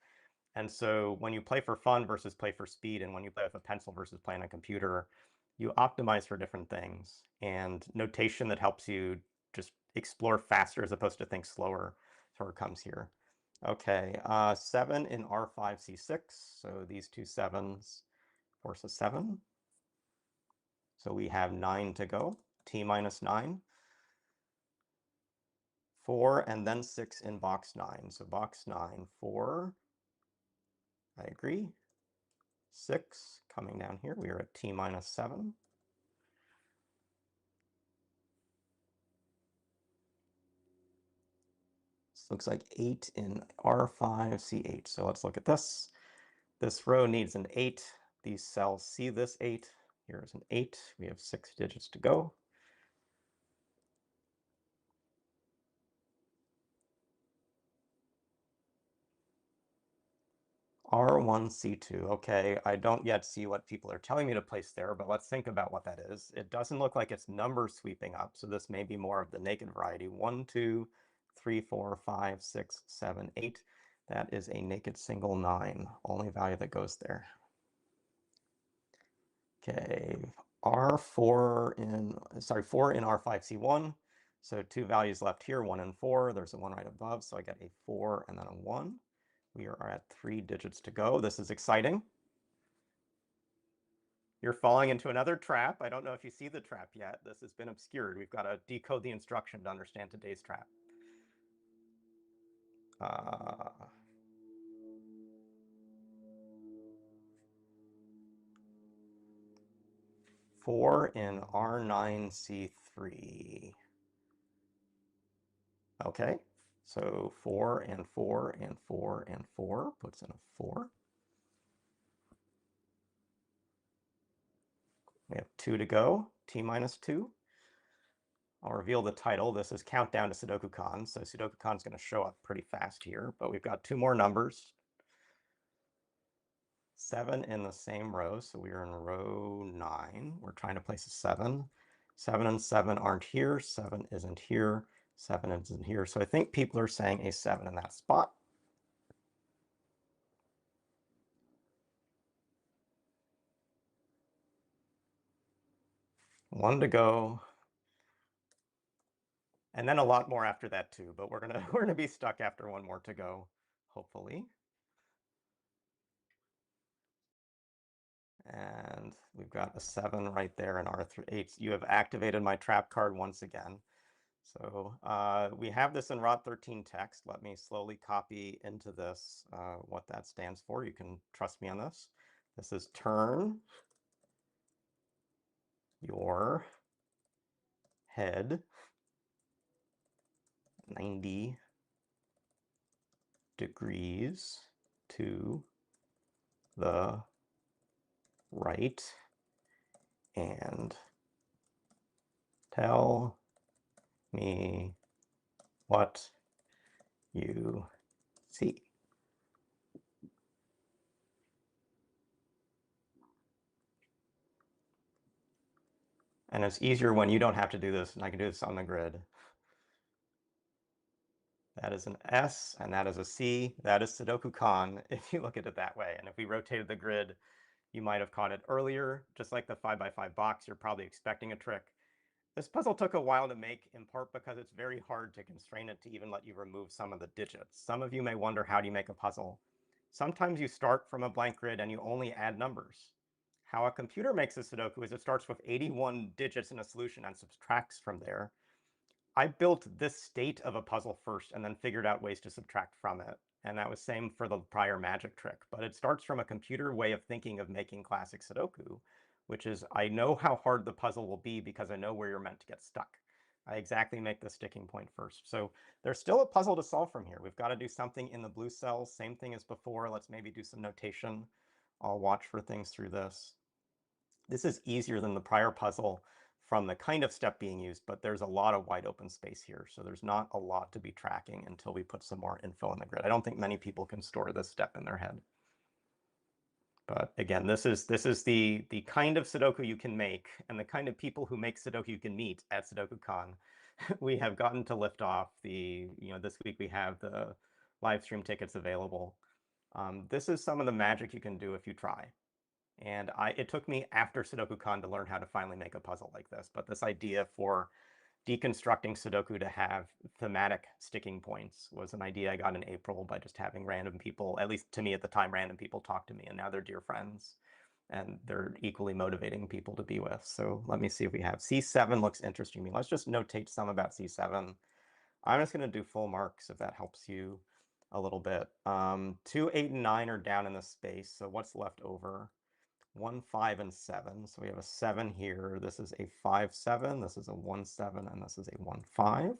And so when you play for fun versus play for speed, and when you play with a pencil versus play on a computer, you optimize for different things. And notation that helps you just explore faster as opposed to think slower sort of comes here. Okay, 7 in R5C6. So these 2 7s force a 7. So we have 9 to go. T minus 9. 4 and then 6 in box 9. So box 9, 4. I agree. 6 coming down here. We are at T minus 7. This looks like 8 in R5C8. So let's look at this. This row needs an 8. These cells see this 8. Here's an 8. We have 6 digits to go. R1C2. Okay, I don't yet see what people are telling me to place there, but let's think about what that is. It doesn't look like it's numbers sweeping up, so this may be more of the naked variety. 1, 2, 3, 4, 5, 6, 7, 8. That is a naked single 9, only value that goes there. Okay, 4 in R5C1. So 2 values left here, 1 and 4. There's a 1 right above, so I get a 4 and then a 1. We are at 3 digits to go. This is exciting. You're falling into another trap. I don't know if you see the trap yet. This has been obscured. We've got to decode the instruction to understand today's trap. 4 in R9C3. Okay, so 4 and 4 and 4 and 4 puts in a 4. We have 2 to go, T minus 2. I'll reveal the title. This is Countdown to SudokuCon, so SudokuCon is going to show up pretty fast here, but we've got 2 more numbers. 7 in the same row, so we are in row 9. We're trying to place a 7. 7 and 7 aren't here. 7 isn't here. 7 isn't here. So I think people are saying a 7 in that spot. One to go. And then a lot more after that too, but we're gonna be stuck after one more to go, hopefully. And we've got a 7 right there in R8. You have activated my trap card once again. So we have this in Rod 13 text. Let me slowly copy into this what that stands for. You can trust me on this. This is turn your head 90 degrees to the right and tell me what you see. And it's easier when you don't have to do this, and I can do this on the grid. That is an S, and that is a C. That is SudokuCon, if you look at it that way. And if we rotated the grid, you might have caught it earlier. Just like the 5x5 box, you're probably expecting a trick. This puzzle took a while to make, in part because it's very hard to constrain it to even let you remove some of the digits. Some of you may wonder, how do you make a puzzle? Sometimes you start from a blank grid and you only add numbers. How a computer makes a Sudoku is it starts with 81 digits in a solution and subtracts from there. I built this state of a puzzle first and then figured out ways to subtract from it. And that was same for the prior magic trick. But it starts from a computer way of thinking of making classic Sudoku, which is I know how hard the puzzle will be because I know where you're meant to get stuck. I exactly make the sticking point first. So there's still a puzzle to solve from here. We've got to do something in the blue cells, same thing as before. Let's maybe do some notation. I'll watch for things through this. This is easier than the prior puzzle from the kind of step being used, but there's a lot of wide open space here. So there's not a lot to be tracking until we put some more info in the grid. I don't think many people can store this step in their head. But again, this is the kind of Sudoku you can make and the kind of people who make Sudoku you can meet at SudokuCon. We have gotten to lift off this week we have the live stream tickets available. This is some of the magic you can do if you try. And it took me after SudokuCon to learn how to finally make a puzzle like this. But this idea for deconstructing Sudoku to have thematic sticking points was an idea I got in April by just having random people, at least to me at the time, random people talk to me, and now they're dear friends. And they're equally motivating people to be with. So let me see if we have C7 looks interesting to me. Let's just notate some about C7. I'm just going to do full marks if that helps you a little bit. 2, 8, and 9 are down in the space. So what's left over? 1, 5, and 7. So we have a 7 here. This is a 5, 7. This is a 1, 7, and this is a 1, 5.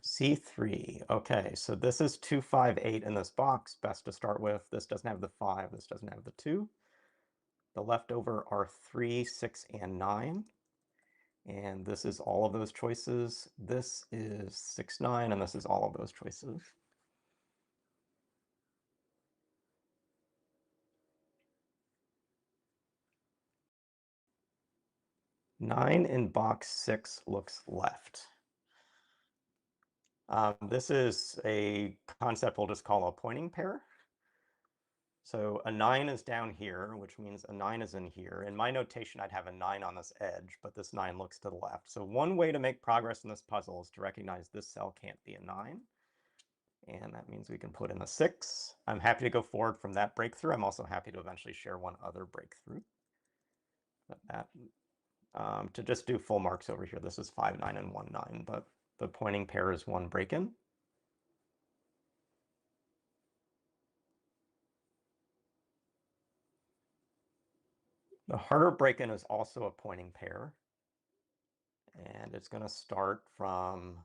C3. Okay, so this is 2, 5, 8 in this box. Best to start with. This doesn't have the 5. This doesn't have the 2. The leftover are 3, 6, and 9. And this is all of those choices. This is 6, 9, and this is all of those choices. 9 in box 6 looks left. This is a concept we'll just call a pointing pair. So a 9 is down here, which means a 9 is in here. In my notation, I'd have a 9 on this edge, but this 9 looks to the left. So one way to make progress in this puzzle is to recognize this cell can't be a 9. And that means we can put in a 6. I'm happy to go forward from that breakthrough. I'm also happy to eventually share one other breakthrough. But that, to just do full marks over here, this is 5, 9, and 1, 9, but the pointing pair is one break-in. The harder break-in is also a pointing pair. And it's going to start from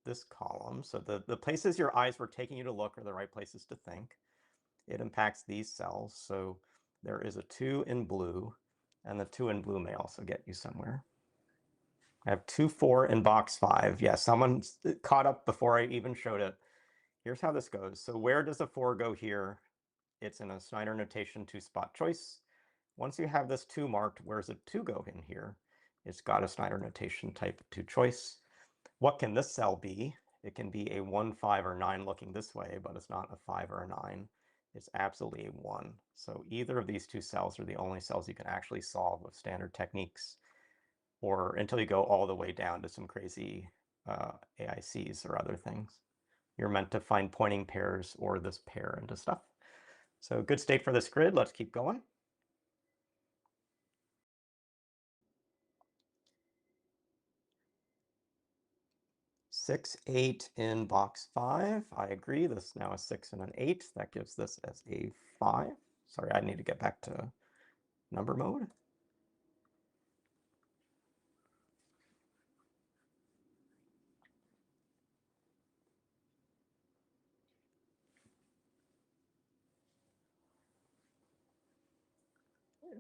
this column. So the places your eyes were taking you to look are the right places to think. It impacts these cells. So there is a 2 in blue, and the 2 in blue may also get you somewhere. I have 2, 4 in box 5. Yeah, someone caught up before I even showed it. Here's how this goes. So where does a 4 go here? It's in a Snyder notation 2-spot choice. Once you have this 2 marked, where's a 2 go in here? It's got a Snyder notation type 2 choice. What can this cell be? It can be a 1, 5, or 9 looking this way, but it's not a 5 or a 9. It's absolutely a 1. So either of these two cells are the only cells you can actually solve with standard techniques, or until you go all the way down to some crazy AICs or other things. You're meant to find pointing pairs or this pair into stuff. So good state for this grid. Let's keep going. 6, 8 in box 5. I agree. This is now a 6 and an 8. That gives this as a 5. Sorry, I need to get back to number mode.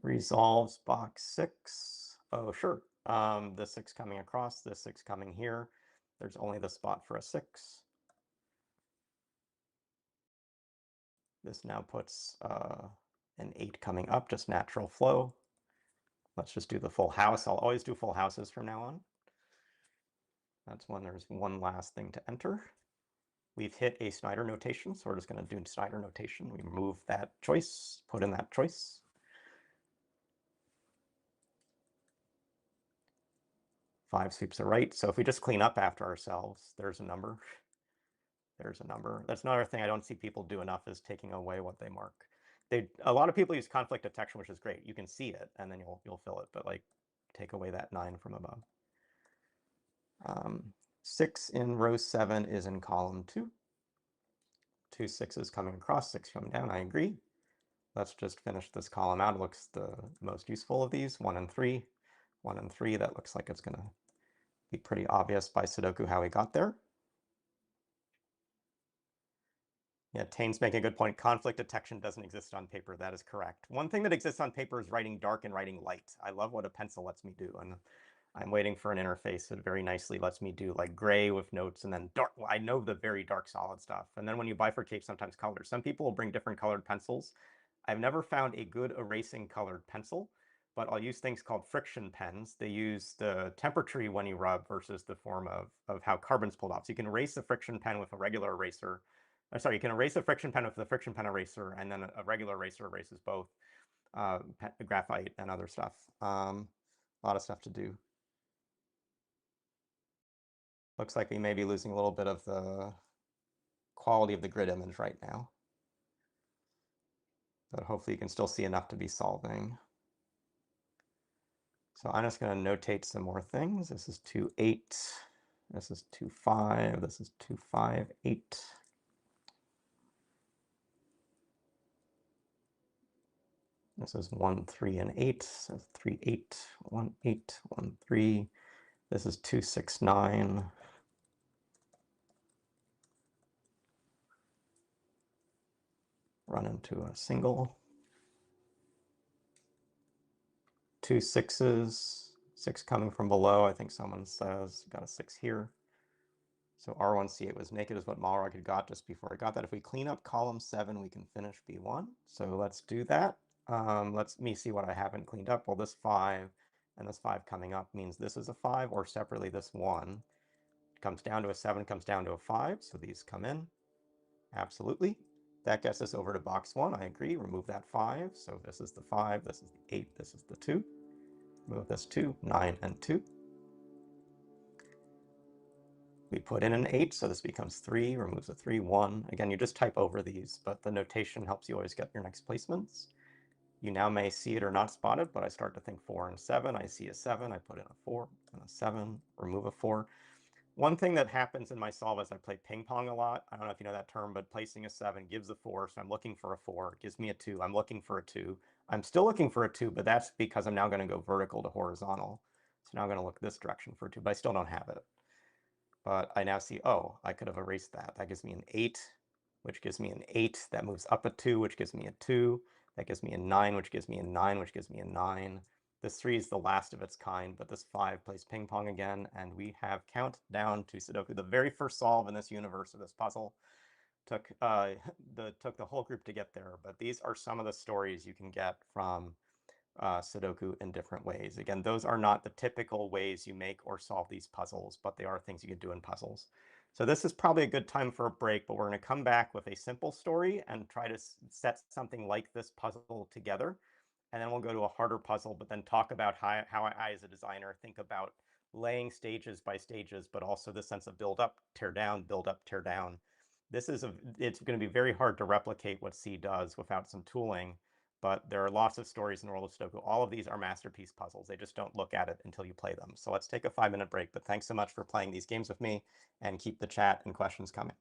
Resolves box 6. Oh, sure. The 6 coming across, this 6 coming here. There's only the spot for a 6. This now puts an 8 coming up, just natural flow. Let's just do the full house. I'll always do full houses from now on. That's when there's one last thing to enter. We've hit a Snyder notation, so we're just going to do Snyder notation. We move that choice, put in that choice. 5 sweeps are right. So if we just clean up after ourselves, there's a number. There's a number. That's another thing I don't see people do enough, is taking away what they mark. A lot of people use conflict detection, which is great. You can see it, and then you'll fill it. But like, take away that 9 from above. 6 in row 7 is in column 2. 2 6s coming across, 6 coming down. I agree. Let's just finish this column out. It looks the most useful of these. 1 and 3. 1 and 3. That looks like it's going to be pretty obvious by Sudoku how we got there. Yeah, Tane's making a good point. Conflict detection doesn't exist on paper. That is correct. One thing that exists on paper is writing dark and writing light. I love what a pencil lets me do, and I'm waiting for an interface that very nicely lets me do like gray with notes and then dark. Well, I know the very dark solid stuff. And then when you bifurcate, sometimes colors. Some people will bring different colored pencils. I've never found a good erasing colored pencil, but I'll use things called friction pens. They use the temperature when you rub versus the form of how carbon's pulled off. So you can erase the friction pen with a regular eraser. Sorry, you can erase a friction pen with the friction pen eraser, and then a regular eraser erases both graphite and other stuff. A lot of stuff to do. Looks like we may be losing a little bit of the quality of the grid image right now. But hopefully you can still see enough to be solving. So I'm just going to notate some more things. This is 2, 8. This is 2, 5. This is 2, 5, 8. This is 1, 3, and 8. So 3, 8, 1, 8, 1, 3. This is 2, 6, 9. Run into a single. 2 6s. 6 coming from below. I think someone says got a 6 here. So R1C8 was naked is what Malrog had got just before I got that. If we clean up column 7, we can finish B1. So let's do that. Let me see what I haven't cleaned up. Well, this 5 and this 5 coming up means this is a 5, or separately this 1 comes down to a 7, comes down to a 5, so these come in. Absolutely. That gets us over to box 1, I agree. Remove that 5, so this is the 5, this is the 8, this is the 2. Remove this 2, 9 and 2. We put in an 8, so this becomes 3, removes a 3, 1. Again, you just type over these, but the notation helps you always get your next placements. You now may see it or not spot it, but I start to think 4 and 7. I see a 7, I put in a 4 and a 7, remove a 4. One thing that happens in my solve is I play ping pong a lot. I don't know if you know that term, but placing a 7 gives a 4, so I'm looking for a 4. It gives me a 2. I'm looking for a 2. I'm still looking for a 2, but that's because I'm now going to go vertical to horizontal. So now I'm going to look this direction for a 2, but I still don't have it. But I now see, oh, I could have erased that. That gives me an 8, which gives me an 8. That moves up a 2, which gives me a 2. That gives me a 9, which gives me a 9, which gives me a 9. This 3 is the last of its kind, but this 5 plays ping pong again, and we have countdown to Sudoku. The very first solve in this universe of this puzzle took the whole group to get there, but these are some of the stories you can get from Sudoku in different ways. Again, those are not the typical ways you make or solve these puzzles, but they are things you can do in puzzles. So this is probably a good time for a break, but we're going to come back with a simple story and try to set something like this puzzle together. And then we'll go to a harder puzzle, but then talk about how I, as a designer, think about laying stages by stages, but also the sense of build up, tear down, build up, tear down. It's going to be very hard to replicate what C does without some tooling. But there are lots of stories in the world of Sudoku. All of these are masterpiece puzzles. They just don't look at it until you play them. So let's take a 5-minute break, but thanks so much for playing these games with me, and keep the chat and questions coming.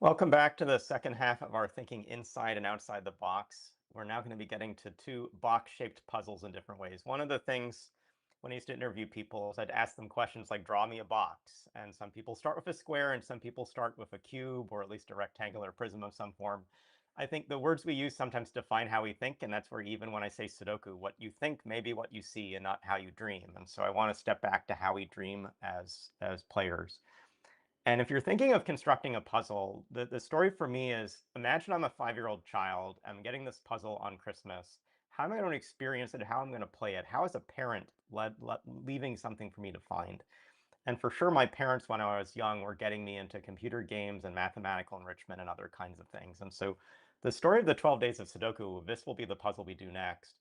Welcome back to the second half of our thinking inside and outside the box. We're now going to be getting to two box-shaped puzzles in different ways. One of the things when I used to interview people is I'd ask them questions like, draw me a box. And some people start with a square and some people start with a cube or at least a rectangular prism of some form. I think the words we use sometimes define how we think, and that's where even when I say Sudoku, what you think may be what you see and not how you dream. And so I want to step back to how we dream as players. And if you're thinking of constructing a puzzle, the story for me is, imagine I'm a 5-year-old child, I'm getting this puzzle on Christmas. How am I going to experience it? How am I going to play it? How is a parent leaving something for me to find? And for sure, my parents, when I was young, were getting me into computer games and mathematical enrichment and other kinds of things. And so the story of the 12 Days of Sudoku, this will be the puzzle we do next,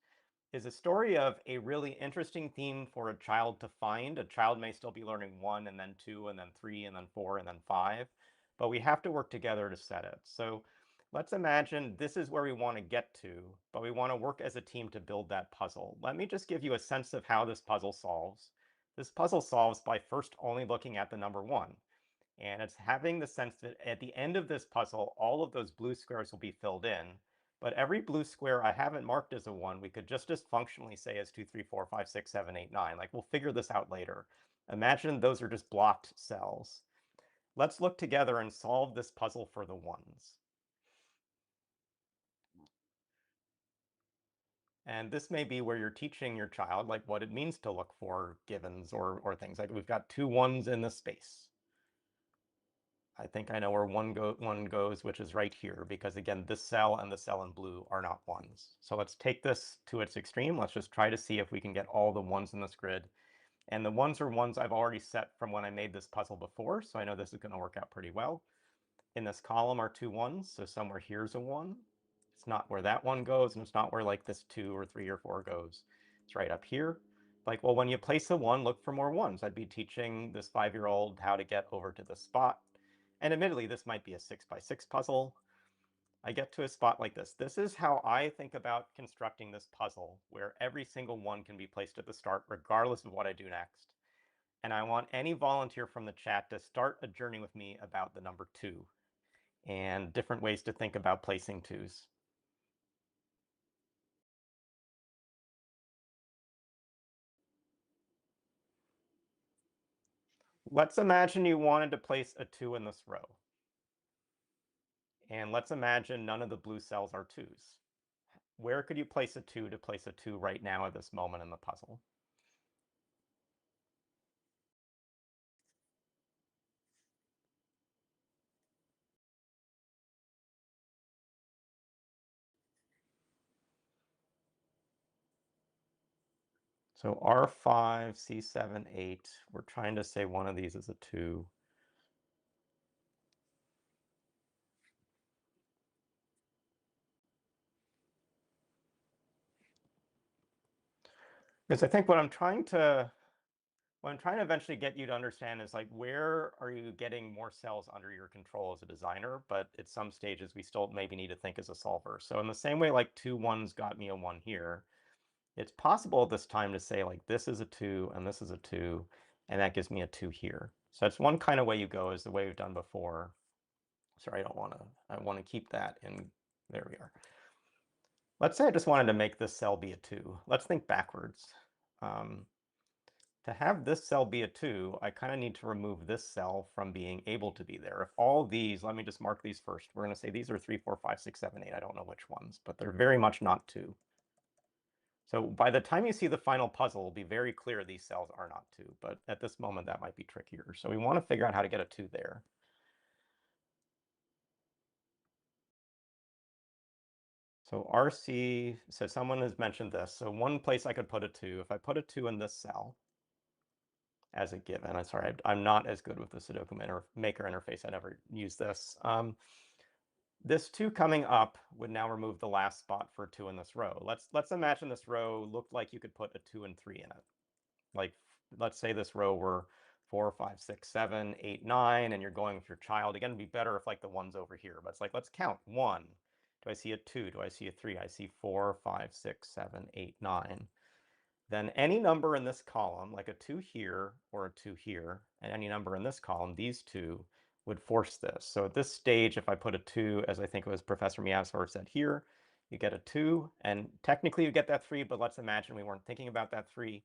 is a story of a really interesting theme for a child to find. A child may still be learning 1 and then 2 and then 3 and then 4 and then 5, but we have to work together to set it. So let's imagine this is where we want to get to, but we want to work as a team to build that puzzle. Let me just give you a sense of how this puzzle solves. This puzzle solves by first only looking at the number 1. And it's having the sense that at the end of this puzzle, all of those blue squares will be filled in. But every blue square I haven't marked as a 1, we could just as functionally say as 2, 3, 4, 5, 6, 7, 8, 9. Like, we'll figure this out later. Imagine those are just blocked cells. Let's look together and solve this puzzle for the 1s. And this may be where you're teaching your child like what it means to look for givens or things. Like, we've got 2 1s in the space. I think I know where one goes, which is right here, because again, this cell and the cell in blue are not 1s. So let's take this to its extreme. Let's just try to see if we can get all the 1s in this grid. And the 1s are ones I've already set from when I made this puzzle before, so I know this is going to work out pretty well. In this column are 2 1s, so somewhere here's a 1. It's not where that 1 goes, and it's not where like this 2 or 3 or 4 goes. It's right up here. Like, well, when you place a 1, look for more 1s. I'd be teaching this 5-year-old how to get over to this spot. And admittedly, this might be a 6x6 puzzle. I get to a spot like this. This is how I think about constructing this puzzle, where every single 1 can be placed at the start, regardless of what I do next. And I want any volunteer from the chat to start a journey with me about the number 2 and different ways to think about placing 2s. Let's imagine you wanted to place a 2 in this row. And let's imagine none of the blue cells are 2s. Where could you place a 2 to place a 2 right now at this moment in the puzzle? So R5, C7, 8. We're trying to say one of these is a 2. Because I think what I'm trying to eventually get you to understand is like, where are you getting more cells under your control as a designer? But at some stages, we still maybe need to think as a solver. So in the same way, like 2 1s got me a 1 here, it's possible at this time to say like this is a 2 and this is a 2, and that gives me a 2 here. So that's one kind of way you go, is the way we've done before. Sorry, I want to keep that in. There we are. Let's say I just wanted to make this cell be a 2. Let's think backwards. To have this cell be a 2, I kind of need to remove this cell from being able to be there. If all these, let me just mark these first. We're going to say these are 3, 4, 5, 6, 7, 8. I don't know which ones, but they're very much not 2. So by the time you see the final puzzle, it'll be very clear these cells are not 2. But at this moment, that might be trickier. So we want to figure out how to get a 2 there. So RC, so someone has mentioned this. So one place I could put a 2, if I put a 2 in this cell as a given, I'm sorry, I'm not as good with the Sudoku Maker interface. I never use this. This 2 coming up would now remove the last spot for 2 in this row. Let's imagine this row looked like you could put a 2 and 3 in it. Like, let's say this row were 4, 5, 6, 7, 8, 9, and you're going with your child. Again, it'd be better if like the one's over here, but it's like, let's count. 1. Do I see a 2? Do I see a 3? I see 4, 5, 6, 7, 8, 9. Then any number in this column, like a 2 here or a 2 here, and any number in this column, these two would force this. So at this stage, if I put a 2, as I think it was Professor Miyazawa said here, you get a 2, and technically you get that 3, but let's imagine we weren't thinking about that 3.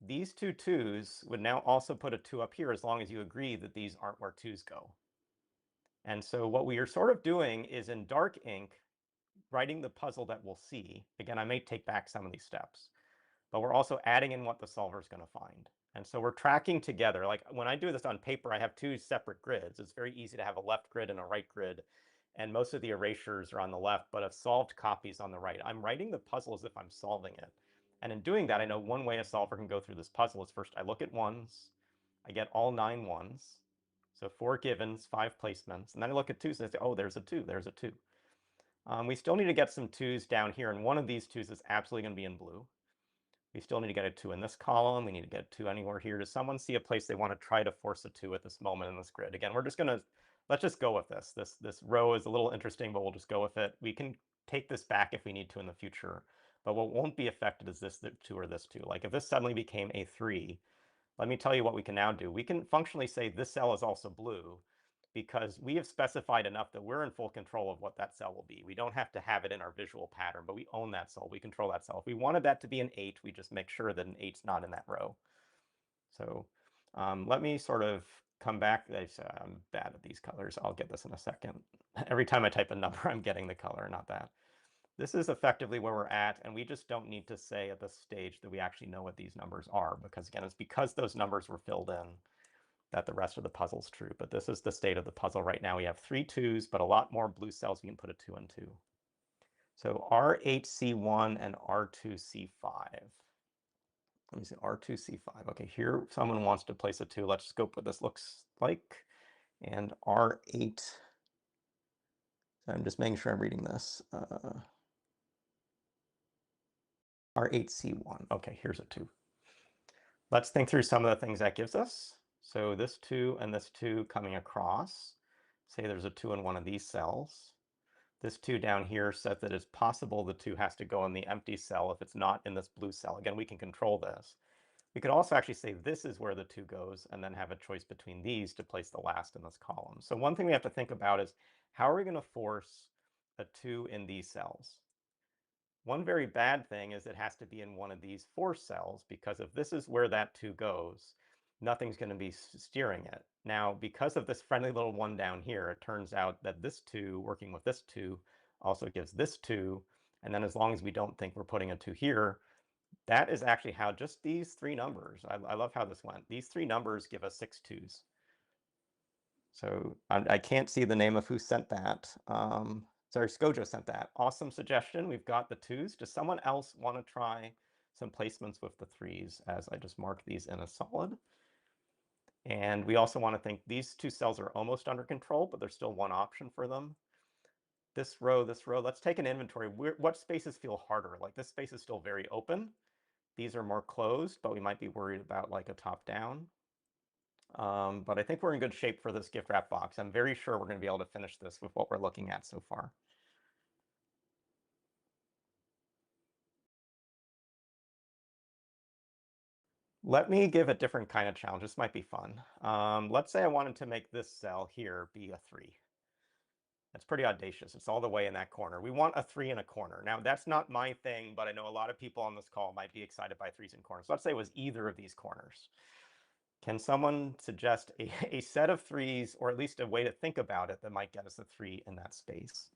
These two 2s would now also put a 2 up here, as long as you agree that these aren't where 2s go. And so what we are sort of doing is, in dark ink, writing the puzzle that we'll see. Again, I may take back some of these steps, but we're also adding in what the solver is going to find. And so we're tracking together. Like when I do this on paper, I have 2 separate grids. It's very easy to have a left grid and a right grid, and most of the erasures are on the left, but a solved copy is on the right. I'm writing the puzzle as if I'm solving it. And in doing that, I know one way a solver can go through this puzzle is, first I look at 1s, I get all 9 1s, so 4 givens, 5 placements, and then I look at 2s and I say, oh, there's a 2, there's a 2. We still need to get some 2s down here, and one of these 2s is absolutely going to be in blue. We still need to get a 2 in this column. We need to get a 2 anywhere here. Does someone see a place they want to try to force a 2 at this moment in this grid? Again, we're just going to, let's just go with this. This row is a little interesting, but we'll just go with it. We can take this back if we need to in the future, but what won't be affected is this 2 or this 2. Like if this suddenly became a 3, let me tell you what we can now do. We can functionally say this cell is also blue, because we have specified enough that we're in full control of what that cell will be. We don't have to have it in our visual pattern, but we own that cell. We control that cell. If we wanted that to be an 8, we just make sure that an 8's not in that row. So let me sort of come back. I'm bad at these colors. I'll get this in a second. Every time I type a number, I'm getting the color, not that. This is effectively where we're at, and we just don't need to say at this stage that we actually know what these numbers are, because again, it's because those numbers were filled in that the rest of the puzzle's true. But this is the state of the puzzle right now. We have 3 2s, but a lot more blue cells we can put a 2 into. So R8C1 and R2C5. Let me see, R2C5. Okay, here someone wants to place a 2. Let's scope what this looks like. And R8, so I'm just making sure I'm reading this. R8C1. Okay, here's a 2. Let's think through some of the things that gives us. So this 2 and this 2 coming across. Say there's a 2 in one of these cells. This 2 down here says that it's possible the 2 has to go in the empty cell if it's not in this blue cell. Again, we can control this. We could also actually say this is where the 2 goes, and then have a choice between these to place the last in this column. So one thing we have to think about is, how are we going to force a 2 in these cells? One very bad thing is it has to be in one of these 4 cells, because if this is where that 2 goes, nothing's going to be steering it. Now, because of this friendly little 1 down here, it turns out that this 2 working with this 2 also gives this 2, and then as long as we don't think we're putting a 2 here, that is actually how just these 3 numbers, I love how this went, these 3 numbers give us 6 2s. So I can't see the name of who sent that. Sorry, Skojo sent that. Awesome suggestion. We've got the 2s. Does someone else want to try some placements with the threes as I just mark these in a solid. And we also want to think these two cells are almost under control, but there's still one option for them. This row, let's take an inventory. What spaces feel harder? Like this space is still very open. These are more closed, but we might be worried about like a top down. But I think we're in good shape for this gift wrap box. I'm very sure we're going to be able to finish this with what we're looking at so far. Let me give a different kind of challenge. This might be fun. Let's say I wanted to make this cell here be a 3. That's pretty audacious. It's all the way in that corner. We want a 3 in a corner. Now, that's not my thing, but I know a lot of people on this call might be excited by 3s in corners. Let's say it was either of these corners. Can someone suggest a set of 3s, or at least a way to think about it that might get us a 3 in that space?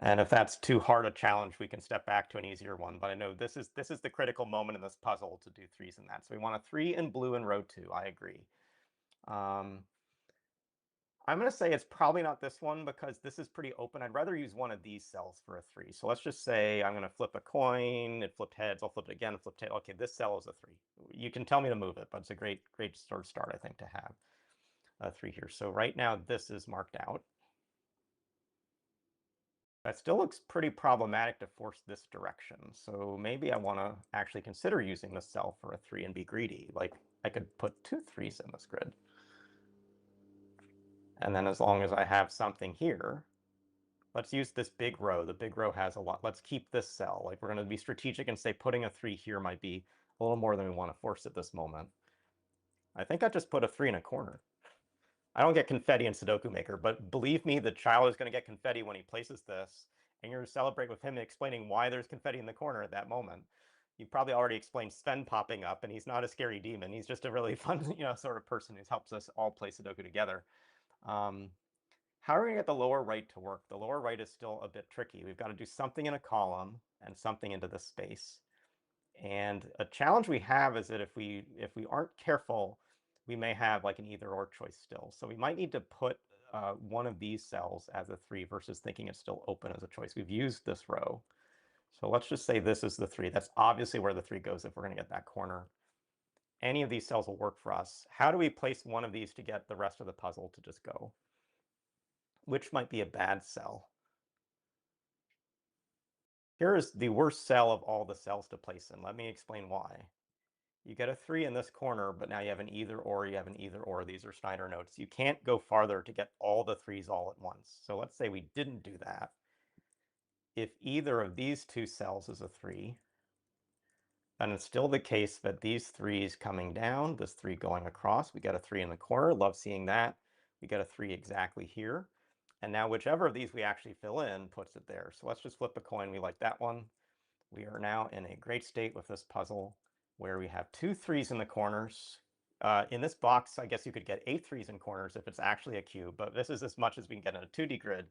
And if that's too hard a challenge, we can step back to an easier one. But I know this is the critical moment in this puzzle to do 3s in that. So we want a 3 in blue in row 2. I agree. I'm going to say it's probably not this one because this is pretty open. I'd rather use one of these cells for a 3. So let's just say I'm going to flip a coin. It flipped heads. I'll flip it again. Flip tail. Okay, this cell is a 3. You can tell me to move it, but it's a great sort of start, I think, to have a 3 here. So right now, this is marked out. That still looks pretty problematic to force this direction. So maybe I want to actually consider using this cell for a 3 and be greedy. Like I could put 2 3s in this grid. And then as long as I have something here, let's use this big row. The big row has a lot. Let's keep this cell. Like we're going to be strategic and say putting a 3 here might be a little more than we want to force at this moment. I think I just put a 3 in a corner. I don't get confetti in Sudoku Maker, but believe me, the child is going to get confetti when he places this, and you're going to celebrate with him explaining why there's confetti in the corner at that moment. You probably already explained Sven popping up, and he's not a scary demon. He's just a really fun, sort of person who helps us all play Sudoku together. How are we going to get the lower right to work? The lower right is still a bit tricky. We've got to do something in a column and something into this space. And a challenge we have is that if we aren't careful, we may have like an either or choice still. So we might need to put one of these cells as a 3 versus thinking it's still open as a choice. We've used this row. So let's just say this is the 3. That's obviously where the 3 goes if we're going to get that corner. Any of these cells will work for us. How do we place one of these to get the rest of the puzzle to just go? Which might be a bad cell? Here is the worst cell of all the cells to place in. Let me explain why. You get a 3 in this corner, but now you have an either or, you have an either or. These are Snyder notes. You can't go farther to get all the 3s all at once. So let's say we didn't do that. If either of these two cells is a 3, then it's still the case that these 3s coming down, this 3 going across, we get a 3 in the corner. Love seeing that. We get a 3 exactly here. And now whichever of these we actually fill in puts it there. So let's just flip a coin. We like that one. We are now in a great state with this puzzle where we have 2 3s in the corners. In this box, I guess you could get 8 3s in corners if it's actually a cube, but this is as much as we can get in a 2D grid.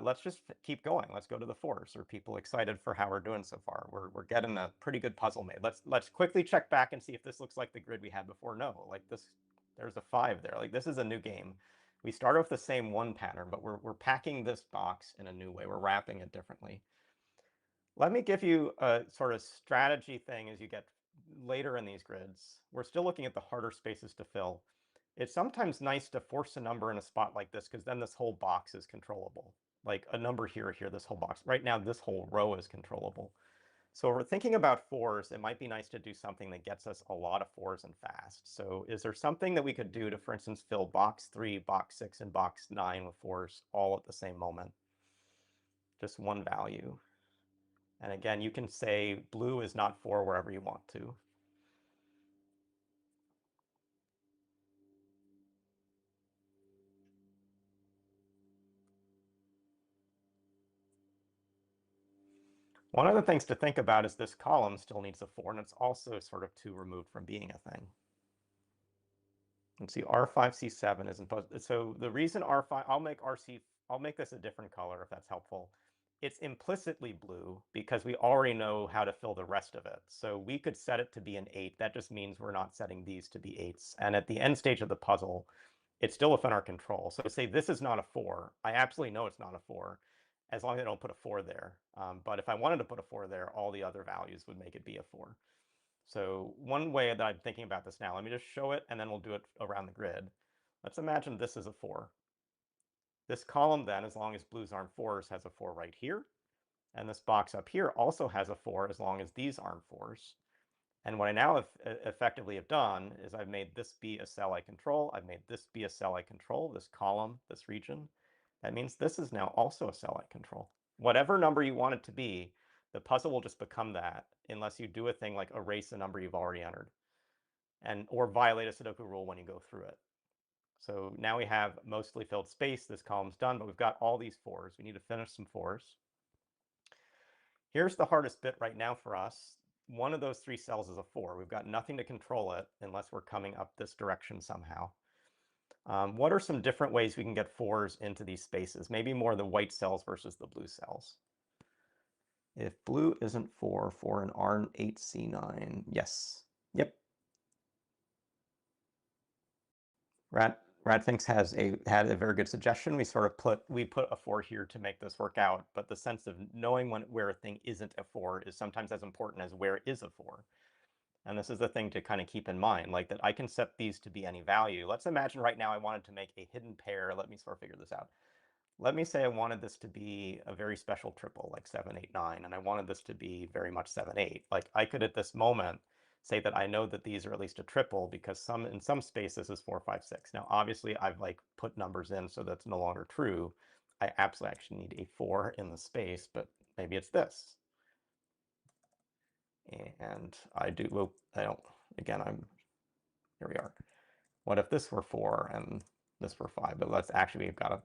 Let's just keep going. Let's go to the 4s. Are people excited for how we're doing so far? We're getting a pretty good puzzle made. Let's quickly check back and see if this looks like the grid we had before. No, like this, there's a 5 there. Like this is a new game. We start off the same 1 pattern, but we're packing this box in a new way. We're wrapping it differently. Let me give you a sort of strategy thing as you get later in these grids. We're still looking at the harder spaces to fill. It's sometimes nice to force a number in a spot like this because then this whole box is controllable. Like a number here, this whole box. Right now, this whole row is controllable. So if we're thinking about 4s, it might be nice to do something that gets us a lot of 4s and fast. So is there something that we could do to, for instance, fill box 3, box 6, and box 9 with 4s all at the same moment? Just one value. And again, you can say blue is not 4 wherever you want to. One of the things to think about is this column still needs a 4, and it's also sort of 2 removed from being a thing. Let's see, R5C7 isn't posted. So the reason R5, I'll make this a different color if that's helpful. It's implicitly blue because we already know how to fill the rest of it. So we could set it to be an 8. That just means we're not setting these to be 8s. And at the end stage of the puzzle, it's still within our control. So say this is not a 4. I absolutely know it's not a 4, as long as I don't put a 4 there. But if I wanted to put a 4 there, all the other values would make it be a 4. So one way that I'm thinking about this now, let me just show it, and then we'll do it around the grid. Let's imagine this is a 4. This column then, as long as blues aren't 4s, has a 4 right here. And this box up here also has a 4 as long as these aren't 4s. And what I now effectively have done is I've made this be a cell I control. I've made this be a cell I control, this column, this region. That means this is now also a cell I control. Whatever number you want it to be, the puzzle will just become that unless you do a thing like erase a number you've already entered or violate a Sudoku rule when you go through it. So now we have mostly filled space. This column's done, but we've got all these 4s. We need to finish some 4s. Here's the hardest bit right now for us. One of those 3 cells is a 4. We've got nothing to control it unless we're coming up this direction somehow. What are some different ways we can get 4s into these spaces? Maybe more the white cells versus the blue cells. If blue isn't 4, 4 and R8C9. Yes. Yep. Radfinks had a very good suggestion. We put a 4 here to make this work out, but the sense of knowing where a thing isn't a 4 is sometimes as important as where is a 4. And this is the thing to kind of keep in mind, like that I can set these to be any value. Let's imagine right now I wanted to make a hidden pair. Let me sort of figure this out. Let me say I wanted this to be a very special triple, like 7, 8, 9, and I wanted this to be very much 7, 8. Like I could at this moment say that I know that these are at least a triple because in some space this is 4, 5, 6. Now obviously I've like put numbers in so that's no longer true. I absolutely actually need a 4 in the space, but maybe it's this. And I do, well, I don't, again, here we are. What if this were 4 and this were 5? But let's actually, we've got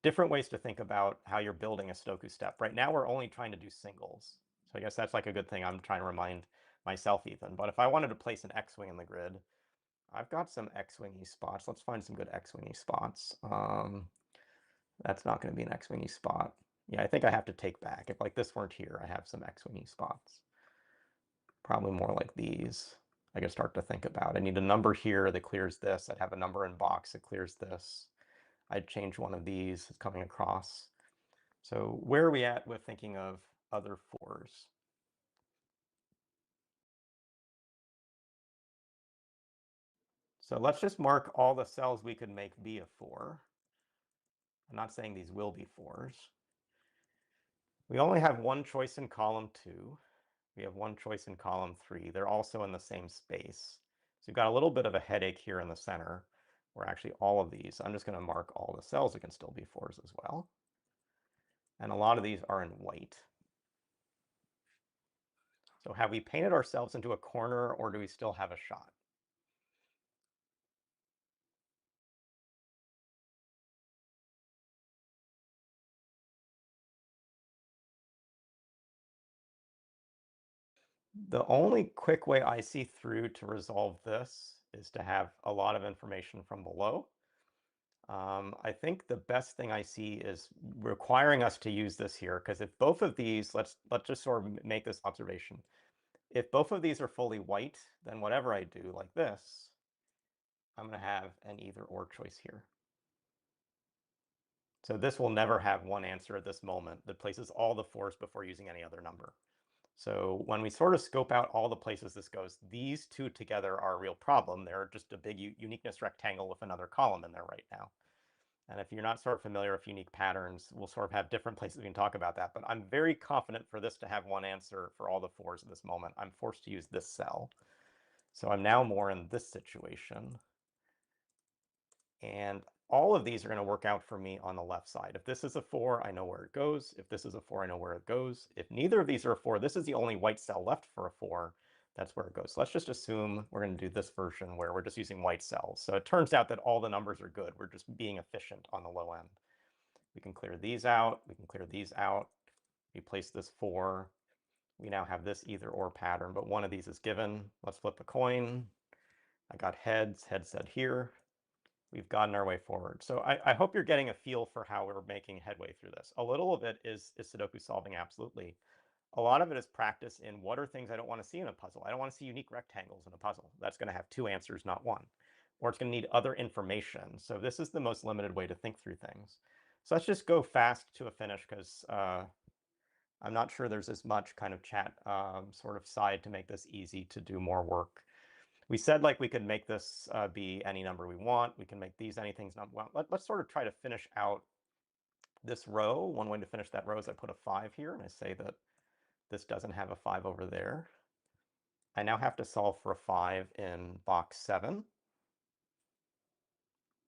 different ways to think about how you're building a Sudoku step. Right now, we're only trying to do singles. So I guess that's like a good thing I'm trying to remind myself, Ethan. But if I wanted to place an X-wing in the grid, I've got some X-wingy spots. Let's find some good X-wingy spots. That's not going to be an X-wingy spot. Yeah, I think I have to take back. If like this weren't here, I have some X-wingy spots. Probably more like these. I can start to think about. I need a number here that clears this. I'd have a number in box that clears this. I'd change one of these that's coming across. So where are we at with thinking of other 4s? So let's just mark all the cells we could make be a 4. I'm not saying these will be 4s. We only have one choice in column 2. We have one choice in column 3. They're also in the same space. So you've got a little bit of a headache here in the center, where actually all of these, I'm just going to mark all the cells that can still be 4s as well. And a lot of these are in white. So have we painted ourselves into a corner, or do we still have a shot? The only quick way I see through to resolve this is to have a lot of information from below. I think the best thing I see is requiring us to use this here, because if both of these, let's just sort of make this observation. If both of these are fully white, then whatever I do like this, I'm going to have an either or choice here. So this will never have one answer at this moment that places all the 4s before using any other number. So when we sort of scope out all the places this goes, these two together are a real problem. They're just a big uniqueness rectangle with another column in there right now. And if you're not sort of familiar with unique patterns, we'll sort of have different places we can talk about that. But I'm very confident for this to have one answer for all the 4s at this moment. I'm forced to use this cell. So I'm now more in this situation. And all of these are going to work out for me on the left side. If this is a 4, I know where it goes. If this is a 4, I know where it goes. If neither of these are a 4, this is the only white cell left for a 4. That's where it goes. So let's just assume we're going to do this version where we're just using white cells. So it turns out that all the numbers are good. We're just being efficient on the low end. We can clear these out. We can clear these out. We place this 4. We now have this either or pattern, but one of these is given. Let's flip a coin. I got heads. Heads said here. We've gotten our way forward. So I hope you're getting a feel for how we're making headway through this. A little of it is Sudoku solving, absolutely. A lot of it is practice in what are things I don't want to see in a puzzle. I don't want to see unique rectangles in a puzzle. That's going to have 2 answers, not 1. or it's going to need other information. So this is the most limited way to think through things. So let's just go fast to a finish because I'm not sure there's as much kind of chat sort of side to make this easy to do more work. We said like we could make this be any number we want. We can make these anything we want. Let's sort of try to finish out this row. One way to finish that row is I put a 5 here, and I say that this doesn't have a 5 over there. I now have to solve for a 5 in box 7.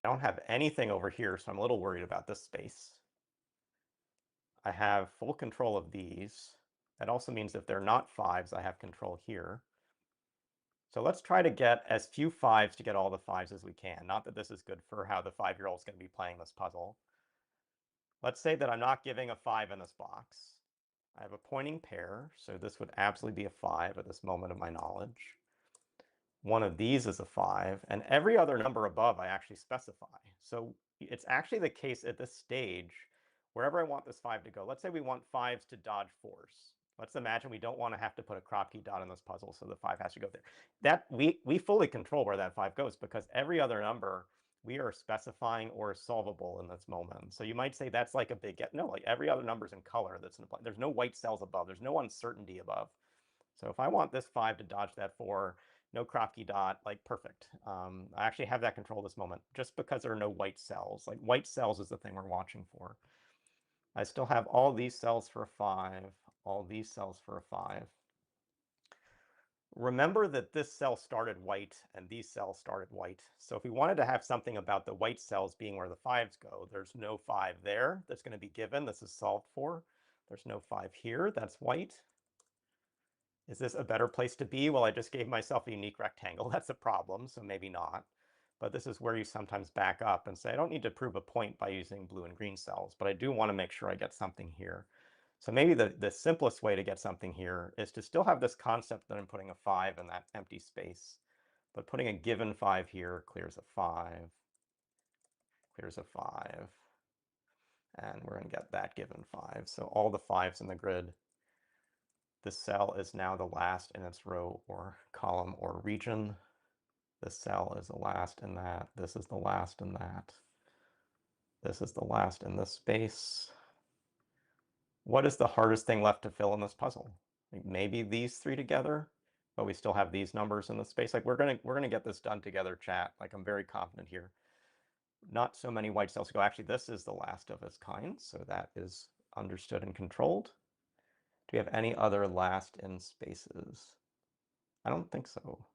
I don't have anything over here, so I'm a little worried about this space. I have full control of these. That also means if they're not 5s, I have control here. So let's try to get as few 5s to get all the 5s as we can. Not that this is good for how the 5-year-old is going to be playing this puzzle. Let's say that I'm not giving a 5 in this box. I have a pointing pair, so this would absolutely be a 5 at this moment of my knowledge. One of these is a 5, and every other number above I actually specify. So it's actually the case at this stage, wherever I want this 5 to go. Let's say we want 5s to dodge 4s. Let's imagine we don't want to have to put a crop key dot in this puzzle, so the 5 has to go there. That we fully control where that 5 goes because every other number we are specifying or is solvable in this moment. So you might say that's like a big get. No, like every other number is in color that's in there's no white cells above. There's no uncertainty above. So if I want this 5 to dodge that 4, no crop key dot, like perfect. I actually have that control this moment just because there are no white cells. Like white cells is the thing we're watching for. I still have all these cells for a 5, all these cells for a 5. Remember that this cell started white and these cells started white. So if we wanted to have something about the white cells being where the 5s go, there's no 5 there that's going to be given. This is solved for. There's no 5 here. That's white. Is this a better place to be? Well, I just gave myself a unique rectangle. That's a problem, so maybe not. But this is where you sometimes back up and say, I don't need to prove a point by using blue and green cells, but I do want to make sure I get something here. So maybe the simplest way to get something here is to still have this concept that I'm putting a 5 in that empty space. But putting a given 5 here clears a 5, clears a 5, and we're going to get that given 5. So all the 5s in the grid. This cell is now the last in its row or column or region. This cell is the last in that. This is the last in that. This is the last in this space. What is the hardest thing left to fill in this puzzle? Like maybe these 3 together, but we still have these numbers in the space. Like we're gonna get this done together, chat. Like I'm very confident here. Not so many white cells to go. Actually, this is the last of its kind, so that is understood and controlled. Do we have any other last in spaces? I don't think so.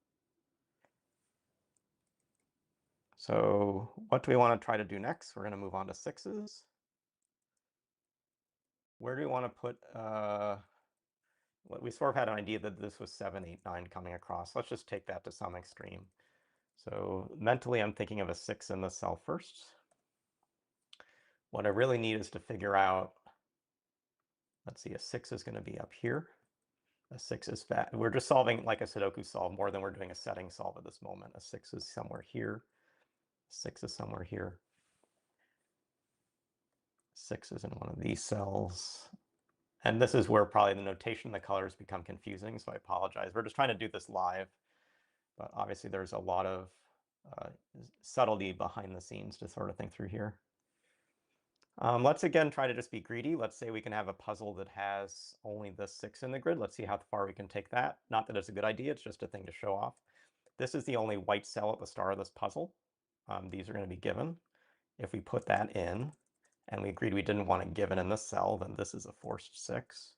So what do we want to try to do next? We're going to move on to 6s. Where do we want to put, we sort of had an idea that this was 7, 8, 9 coming across. Let's just take that to some extreme. So mentally, I'm thinking of a 6 in the cell first. What I really need is to figure out, let's see, a 6 is going to be up here. A 6 is fat. We're just solving like a Sudoku solve more than we're doing a setting solve at this moment. A 6 is somewhere here. 6 is somewhere here. 6 is in one of these cells. And this is where probably the notation, the colors become confusing, so I apologize. We're just trying to do this live, but obviously there's a lot of subtlety behind the scenes to sort of think through here. Let's again try to just be greedy. Let's say we can have a puzzle that has only this 6 in the grid. Let's see how far we can take that. Not that it's a good idea, it's just a thing to show off. This is the only white cell at the start of this puzzle. These are going to be given. If we put that in, and we agreed we didn't want it given in this cell, then this is a forced 6.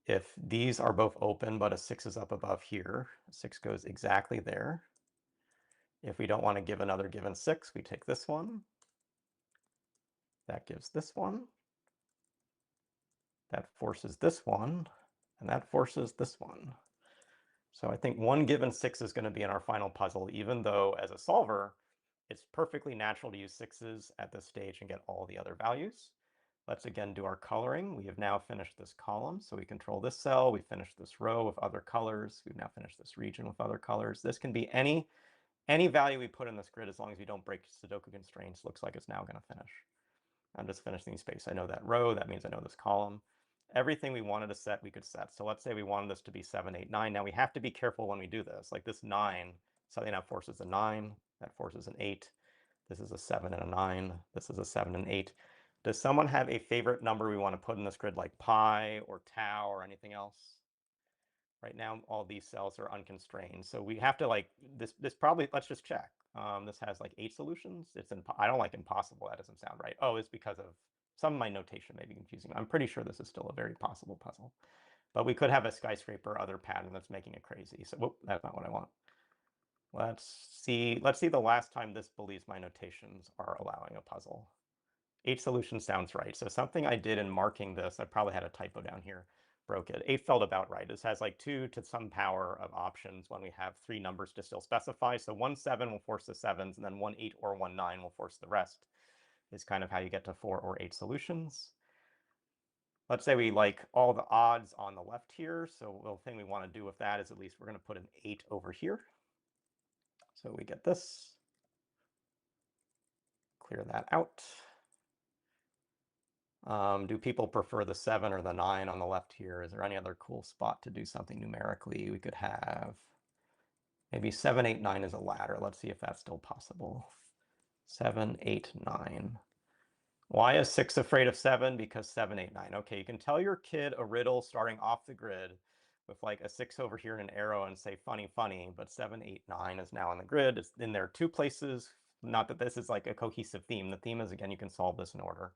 If these are both open, but a 6 is up above here, 6 goes exactly there. If we don't want to give another given 6, we take this one. That gives this one. That forces this one, and that forces this one. So I think one given 6 is going to be in our final puzzle, even though as a solver, it's perfectly natural to use 6s at this stage and get all the other values. Let's again do our coloring. We have now finished this column, so we control this cell, we finished this row with other colors, we've now finished this region with other colors. This can be any value we put in this grid as long as we don't break Sudoku constraints. Looks like it's now going to finish. I'm just finishing space. I know that row, that means I know this column. Everything we wanted to set, we could set. So let's say we wanted this to be 7, 8, 9. Now we have to be careful when we do this. Like this 9 Something that forces a 9, that forces an 8. This is a 7 and a 9. This is a 7 and 8. Does someone have a favorite number we want to put in this grid, like pi or tau or anything else? Right now, all these cells are unconstrained. So we have to like, this probably, let's just check. This has like 8 solutions. I don't like impossible. That doesn't sound right. Oh, it's because of some of my notation may be confusing. I'm pretty sure this is still a very possible puzzle. But we could have a skyscraper or other pattern that's making it crazy. So whoop, that's not what I want. Let's see the last time this believes my notations are allowing a puzzle. 8 solutions sounds right. So something I did in marking this, I probably had a typo down here, broke it. 8 felt about right. This has like 2 to some power of options when we have 3 numbers to still specify. So 1 7 will force the 7s, and then 1 8 or 1 9 will force the rest, is kind of how you get to 4 or 8 solutions. Let's say we like all the odds on the left here. So the thing we want to do with that is at least we're going to put an 8 over here. So we get this. Clear that out. Do people prefer the 7 or the 9 on the left here? Is there any other cool spot to do something numerically? We could have maybe 7, 8, 9 is a ladder. Let's see if that's still possible. 7, 8, 9. Why is 6 afraid of 7? Because 7, 8, 9. Okay, you can tell your kid a riddle starting off the grid with like a 6 over here and an arrow and say funny, funny, but 7, 8, 9 is now on the grid. It's in there 2 places. Not that this is like a cohesive theme. The theme is, again, you can solve this in order.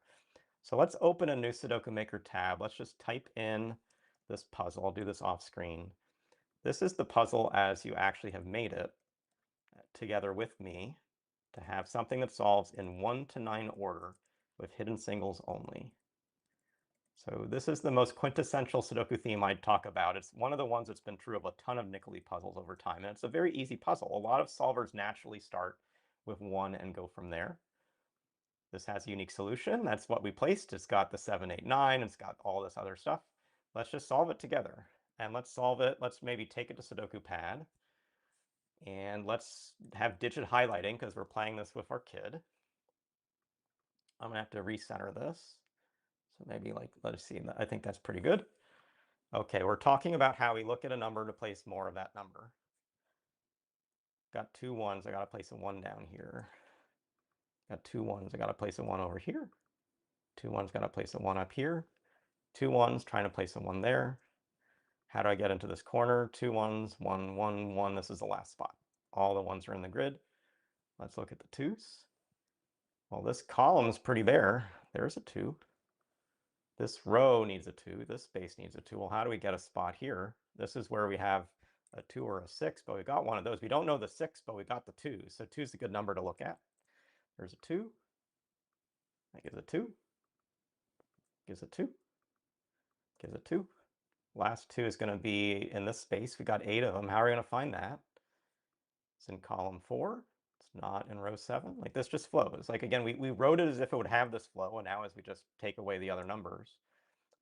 So let's open a new Sudoku Maker tab. Let's just type in this puzzle. I'll do this off screen. This is the puzzle as you actually have made it together with me to have something that solves in 1 to 9 order with hidden singles only. So this is the most quintessential Sudoku theme I'd talk about. It's one of the ones that's been true of a ton of Niccoli puzzles over time. And it's a very easy puzzle. A lot of solvers naturally start with 1 and go from there. This has a unique solution. That's what we placed. It's got the 7, 8, 9. It's got all this other stuff. Let's just solve it together. And let's solve it. Let's maybe take it to Sudoku Pad. And let's have digit highlighting because we're playing this with our kid. I'm going to have to recenter this. So maybe like, let's see. I think that's pretty good. Okay, we're talking about how we look at a number to place more of that number. Got 2 1s. I got to place a 1 down here. Got 2 1s. I got to place a 1 over here. 2 1s, got to place a 1 up here. 2 1s, trying to place a 1 there. How do I get into this corner? 2 1s, 1, 1, 1. This is the last spot. All the 1s are in the grid. Let's look at the 2s. Well, this column's pretty bare. There's a 2. This row needs a 2. This space needs a 2. Well, how do we get a spot here? This is where we have a 2 or a 6, but we got one of those. We don't know the 6, but we got the 2. So 2 is a good number to look at. There's a 2. That gives a 2. Gives a 2. Gives a 2. Last 2 is going to be in this space. We got 8 of them. How are we going to find that? It's in column 4. It's not in row 7. Like this just flows. Like again, we wrote it as if it would have this flow, and now as we just take away the other numbers,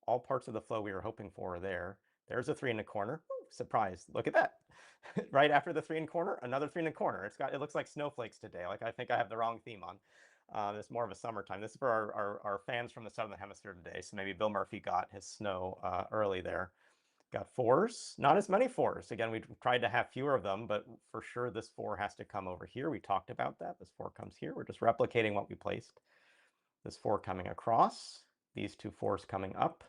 all parts of the flow we were hoping for are there. There's a 3 in the corner. Ooh, surprise! Look at that. Right after the 3 in the corner, another 3 in the corner. It looks like snowflakes today. Like I think I have the wrong theme on. It's more of a summertime. This is for our fans from the Southern Hemisphere today. So maybe Bill Murphy got his snow early there. Got 4s, not as many 4s. Again, we tried to have fewer of them, but for sure this 4 has to come over here. We talked about that. This 4 comes here. We're just replicating what we placed. This 4 coming across, these 2 4s coming up.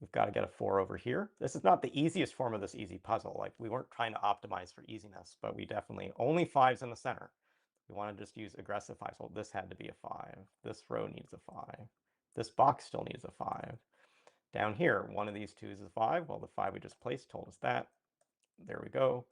We've got to get a 4 over here. This is not the easiest form of this easy puzzle. Like we weren't trying to optimize for easiness, but we definitely only 5s in the center. We want to just use aggressive 5s. Well, this had to be a 5. This row needs a 5. This box still needs a 5. Down here, one of these 2s is a 5. Well, the 5 we just placed told us that. There we go.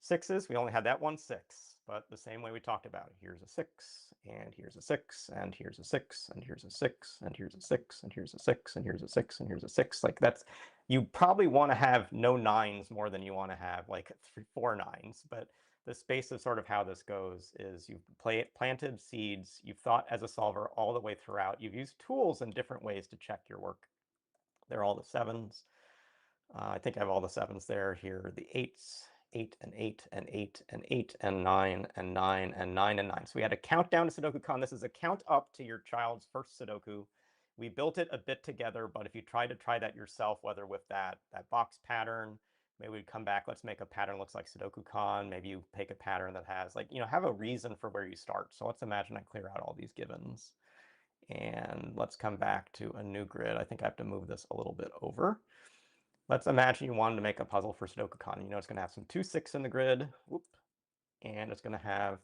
6s, we only had that one 6, but the same way we talked about. Here's a 6, and here's a 6, and here's a 6, and here's a 6, and here's a 6, and here's a 6, and here's a 6, and here's a 6. Like that's, you probably want to have no 9s more than you want to have like 4 9s, but the space of sort of how this goes is you've planted seeds, you've thought as a solver all the way throughout, you've used tools in different ways to check your work. They're all the 7s. I think I have all the 7s there. Here are the 8s, 8 and 8 and 8 and 8 and 9 and 9 and 9 and 9. So we had a countdown to SudokuCon. This is a count up to your child's first Sudoku. We built it a bit together, but if you try that yourself, whether with that box pattern, Maybe we'd come back, let's make a pattern that looks like SudokuCon. Maybe you pick a pattern that has like, have a reason for where you start. So let's imagine I clear out all these givens. And let's come back to a new grid. I think I have to move this a little bit over. Let's imagine you wanted to make a puzzle for SudokuCon. It's going to have some 2, 6 in the grid. Whoop. And it's going to have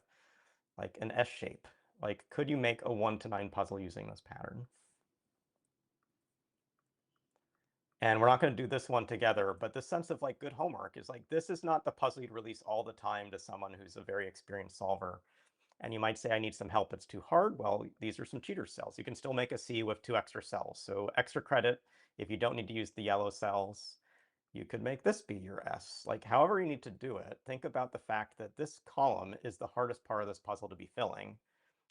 like an S shape. Like, could you make a 1 to 9 puzzle using this pattern? And we're not going to do this one together, but the sense of like good homework is like, this is not the puzzle you'd release all the time to someone who's a very experienced solver. And you might say, I need some help, it's too hard. Well, these are some cheater cells. You can still make a C with 2 extra cells. So extra credit, if you don't need to use the yellow cells, you could make this be your S. Like, however you need to do it, think about the fact that this column is the hardest part of this puzzle to be filling.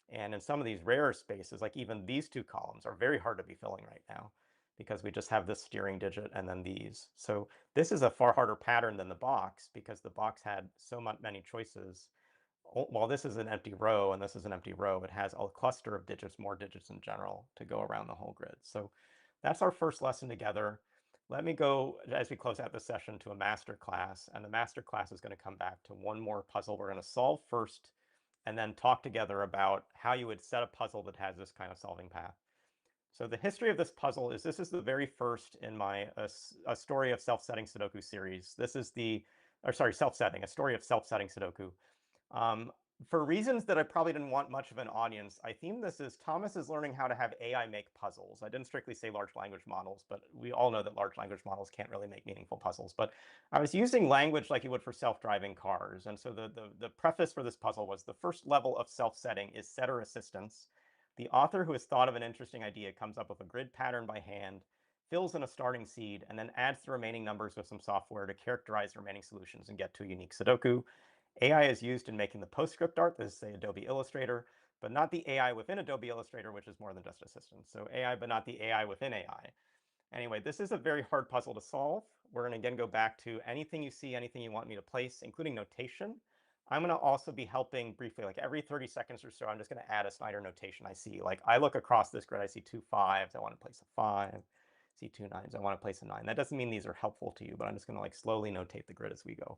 And in some of these rarer spaces, like even these 2 columns are very hard to be filling right now because we just have this steering digit and then these. So this is a far harder pattern than the box because the box had so many choices. While this is an empty row and this is an empty row, it has a cluster of digits, more digits in general, to go around the whole grid. So that's our first lesson together. Let me go, as we close out the session, to a master class. And the master class is going to come back to one more puzzle we're going to solve first, and then talk together about how you would set a puzzle that has this kind of solving path. So the history of this puzzle is this is the very first in my a story of self-setting Sudoku series. This is self-setting, a story of self-setting Sudoku. For reasons that I probably didn't want much of an audience, I themed this as Thomas is learning how to have AI make puzzles. I didn't strictly say large language models, but we all know that large language models can't really make meaningful puzzles. But I was using language like you would for self-driving cars. And so the preface for this puzzle was the first level of self-setting is setter assistance. The author who has thought of an interesting idea comes up with a grid pattern by hand, fills in a starting seed, and then adds the remaining numbers with some software to characterize the remaining solutions and get to a unique Sudoku. AI is used in making the PostScript art, this is say Adobe Illustrator, but not the AI within Adobe Illustrator, which is more than just assistance. So AI, but not the AI within AI. Anyway, this is a very hard puzzle to solve. We're going to again go back to anything you see, anything you want me to place, including notation. I'm going to also be helping briefly, like every 30 seconds or so, I'm just going to add a Snyder notation I see. Like I look across this grid, I see 2 5s, I want to place a 5. See 2 9s, I want to place a 9. That doesn't mean these are helpful to you, but I'm just going to like slowly notate the grid as we go.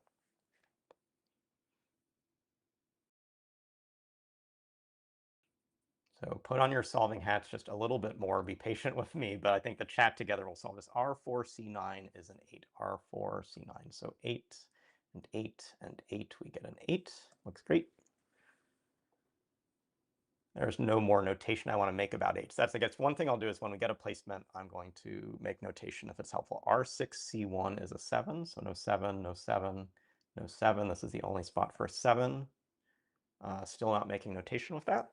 So put on your solving hats just a little bit more. Be patient with me, but I think the chat together will solve this. R4C9 is an 8. R4C9. So 8 and 8 and 8. We get an 8. Looks great. There's no more notation I want to make about 8. So that's, I guess, one thing I'll do is when we get a placement, I'm going to make notation if it's helpful. R6C1 is a 7. So no 7, no 7, no 7. This is the only spot for a 7. Still not making notation with that.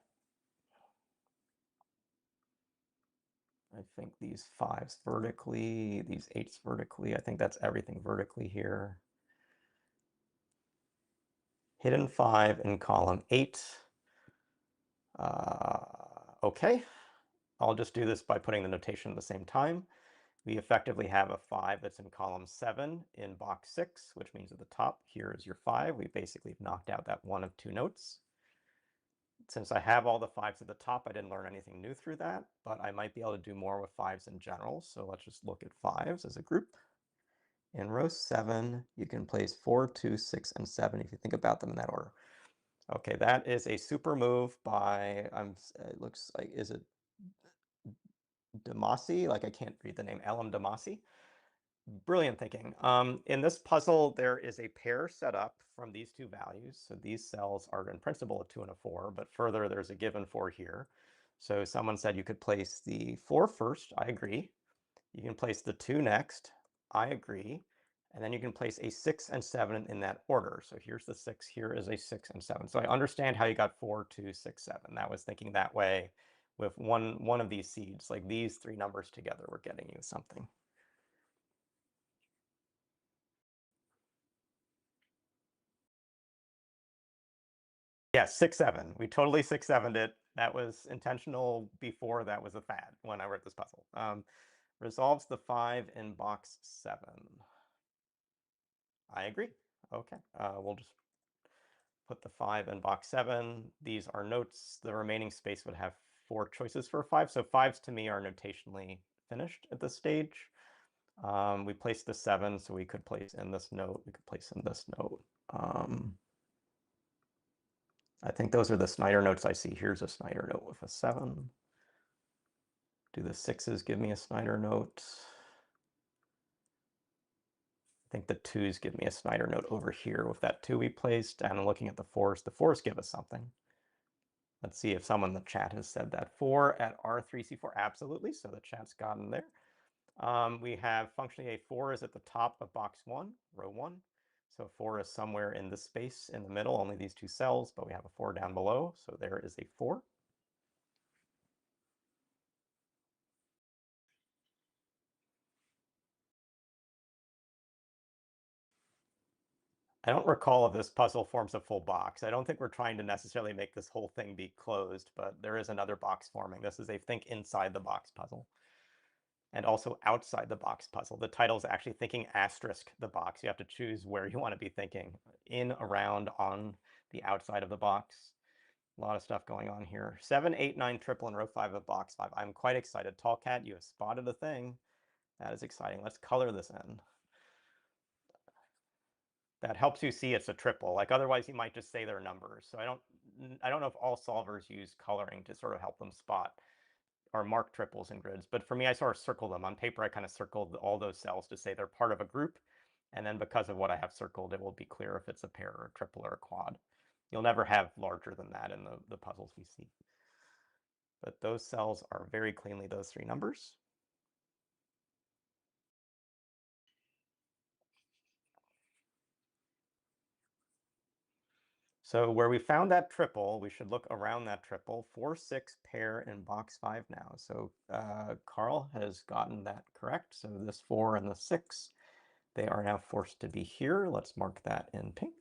I think these 5s vertically, these 8s vertically. I think that's everything vertically here. Hidden 5 in column 8. Okay, I'll just do this by putting the notation at the same time. We effectively have a 5 that's in column 7 in box 6, which means at the top here is your 5. We basically knocked out that one of 2 notes. Since I have all the 5s at the top, I didn't learn anything new through that, but I might be able to do more with 5s in general. So let's just look at 5s as a group. In row 7, you can place 4, 2, 6, and 7 if you think about them in that order. Okay, that is a super move by, it looks like, is it Damasi? Like I can't read the name, Elam Damasi. Brilliant thinking. In this puzzle, there is a pair set up from these 2 values. So these cells are in principle a 2 and a 4, but further there's a given 4 here. So someone said you could place the 4 first. I agree. You can place the 2 next. I agree. And then you can place a 6 and 7 in that order. So here's the 6, here is a 6 and 7. So I understand how you got 4, 2, 6, 7. That was thinking that way with one of these seeds. Like these 3 numbers together were getting you something. Yeah, 6, 7. We totally 6, 7'd it. That was intentional before that was a fad when I wrote this puzzle. Resolves the 5 in box 7. I agree. Okay, we'll just put the 5 in box 7. These are notes. The remaining space would have 4 choices for 5. So 5s to me are notationally finished at this stage. We placed the 7, so we could place in this note. We could place in this note. I think those are the Snyder notes I see. Here's a Snyder note with a 7. Do the 6s give me a Snyder note? I think the 2s give me a Snyder note over here with that 2 we placed. And looking at the 4s, the 4s give us something. Let's see if someone in the chat has said that. 4 at R3C4, absolutely. So the chat's gotten there. We have functionally a 4 is at the top of box 1, row 1. So 4 is somewhere in this space in the middle, only these 2 cells, but we have a 4 down below. So there is a 4. I don't recall if this puzzle forms a full box. I don't think we're trying to necessarily make this whole thing be closed, but there is another box forming. This is a think inside the box puzzle. And also outside the box puzzle. The title is actually thinking asterisk the box. You have to choose where you want to be thinking. In, around, on the outside of the box. A lot of stuff going on here. 7, 8, 9, triple in row 5 of box 5. I'm quite excited. Tall Cat, you have spotted a thing. That is exciting. Let's color this in. That helps you see it's a triple. Like otherwise you might just say their numbers. So I don't know if all solvers use coloring to sort of help them spot or mark triples in grids. But for me, I sort of circle them. On paper, I kind of circled all those cells to say they're part of a group. And then because of what I have circled, it will be clear if it's a pair or a triple or a quad. You'll never have larger than that in the puzzles we see. But those cells are very cleanly those 3 numbers. So where we found that triple, we should look around that triple. 4, 6 pair in box 5 now. So Carl has gotten that correct. So this 4 and the 6, they are now forced to be here. Let's mark that in pink.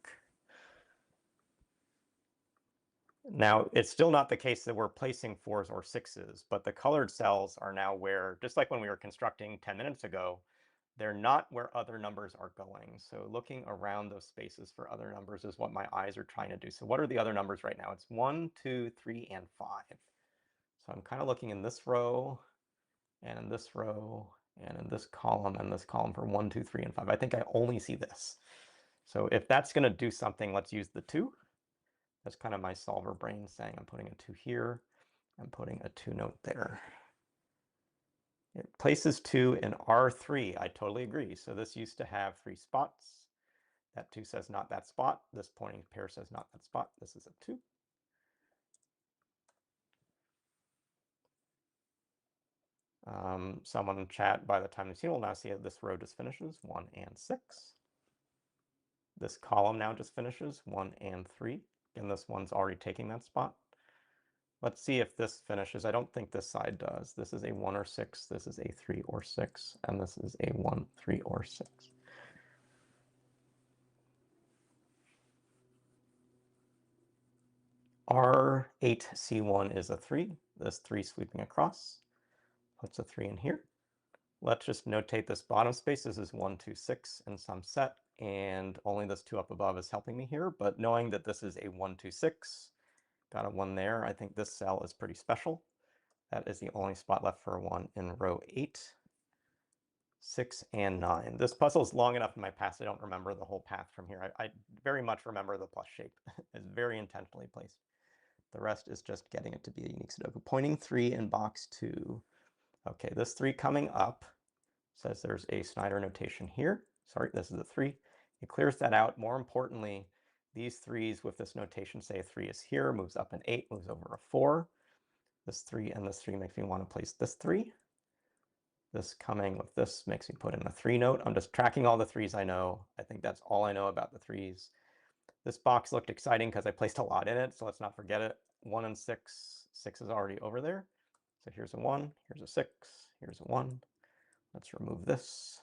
Now, it's still not the case that we're placing 4s or 6s, but the colored cells are now where, just like when we were constructing 10 minutes ago, they're not where other numbers are going. So looking around those spaces for other numbers is what my eyes are trying to do. So what are the other numbers right now? It's 1, 2, 3, and 5. So I'm kind of looking in this row, and in this row, and in this column, and this column for 1, 2, 3, and 5. I think I only see this. So if that's going to do something, let's use the 2. That's kind of my solver brain saying I'm putting a 2 here. I'm putting a 2 note there. It places 2 in R3. I totally agree. So this used to have 3 spots. That 2 says not that spot. This pointing pair says not that spot. This is a 2. Someone in chat, by the time they've seen it, will now see that this row just finishes 1 and 6. This column now just finishes 1 and 3. And this one's already taking that spot. Let's see if this finishes. I don't think this side does. This is a 1 or 6. This is a 3 or 6. And this is a 1, 3, or 6. R8C1 is a 3. This 3 sweeping across. Puts a 3 in here. Let's just notate this bottom space. This is 1, 2, 6 in some set. And only this 2 up above is helping me here. But knowing that this is a 1, 2, 6, got a 1 there. I think this cell is pretty special. That is the only spot left for a 1 in row 8, 6, and 9. This puzzle is long enough in my past, I don't remember the whole path from here. I very much remember the plus shape. It's very intentionally placed. The rest is just getting it to be a unique Sudoku. Pointing 3 in box 2. Okay, this 3 coming up says there's a Snyder notation here. Sorry, this is a 3. It clears that out. More importantly, these 3s with this notation say a 3 is here, moves up an 8, moves over a 4. This 3 and this 3 makes me want to place this 3. This coming with this makes me put in a 3 note. I'm just tracking all the 3s I know. I think that's all I know about the 3s. This box looked exciting because I placed a lot in it, so let's not forget it. 1 and 6. 6 is already over there. So here's a 1, here's a 6, here's a 1. Let's remove this.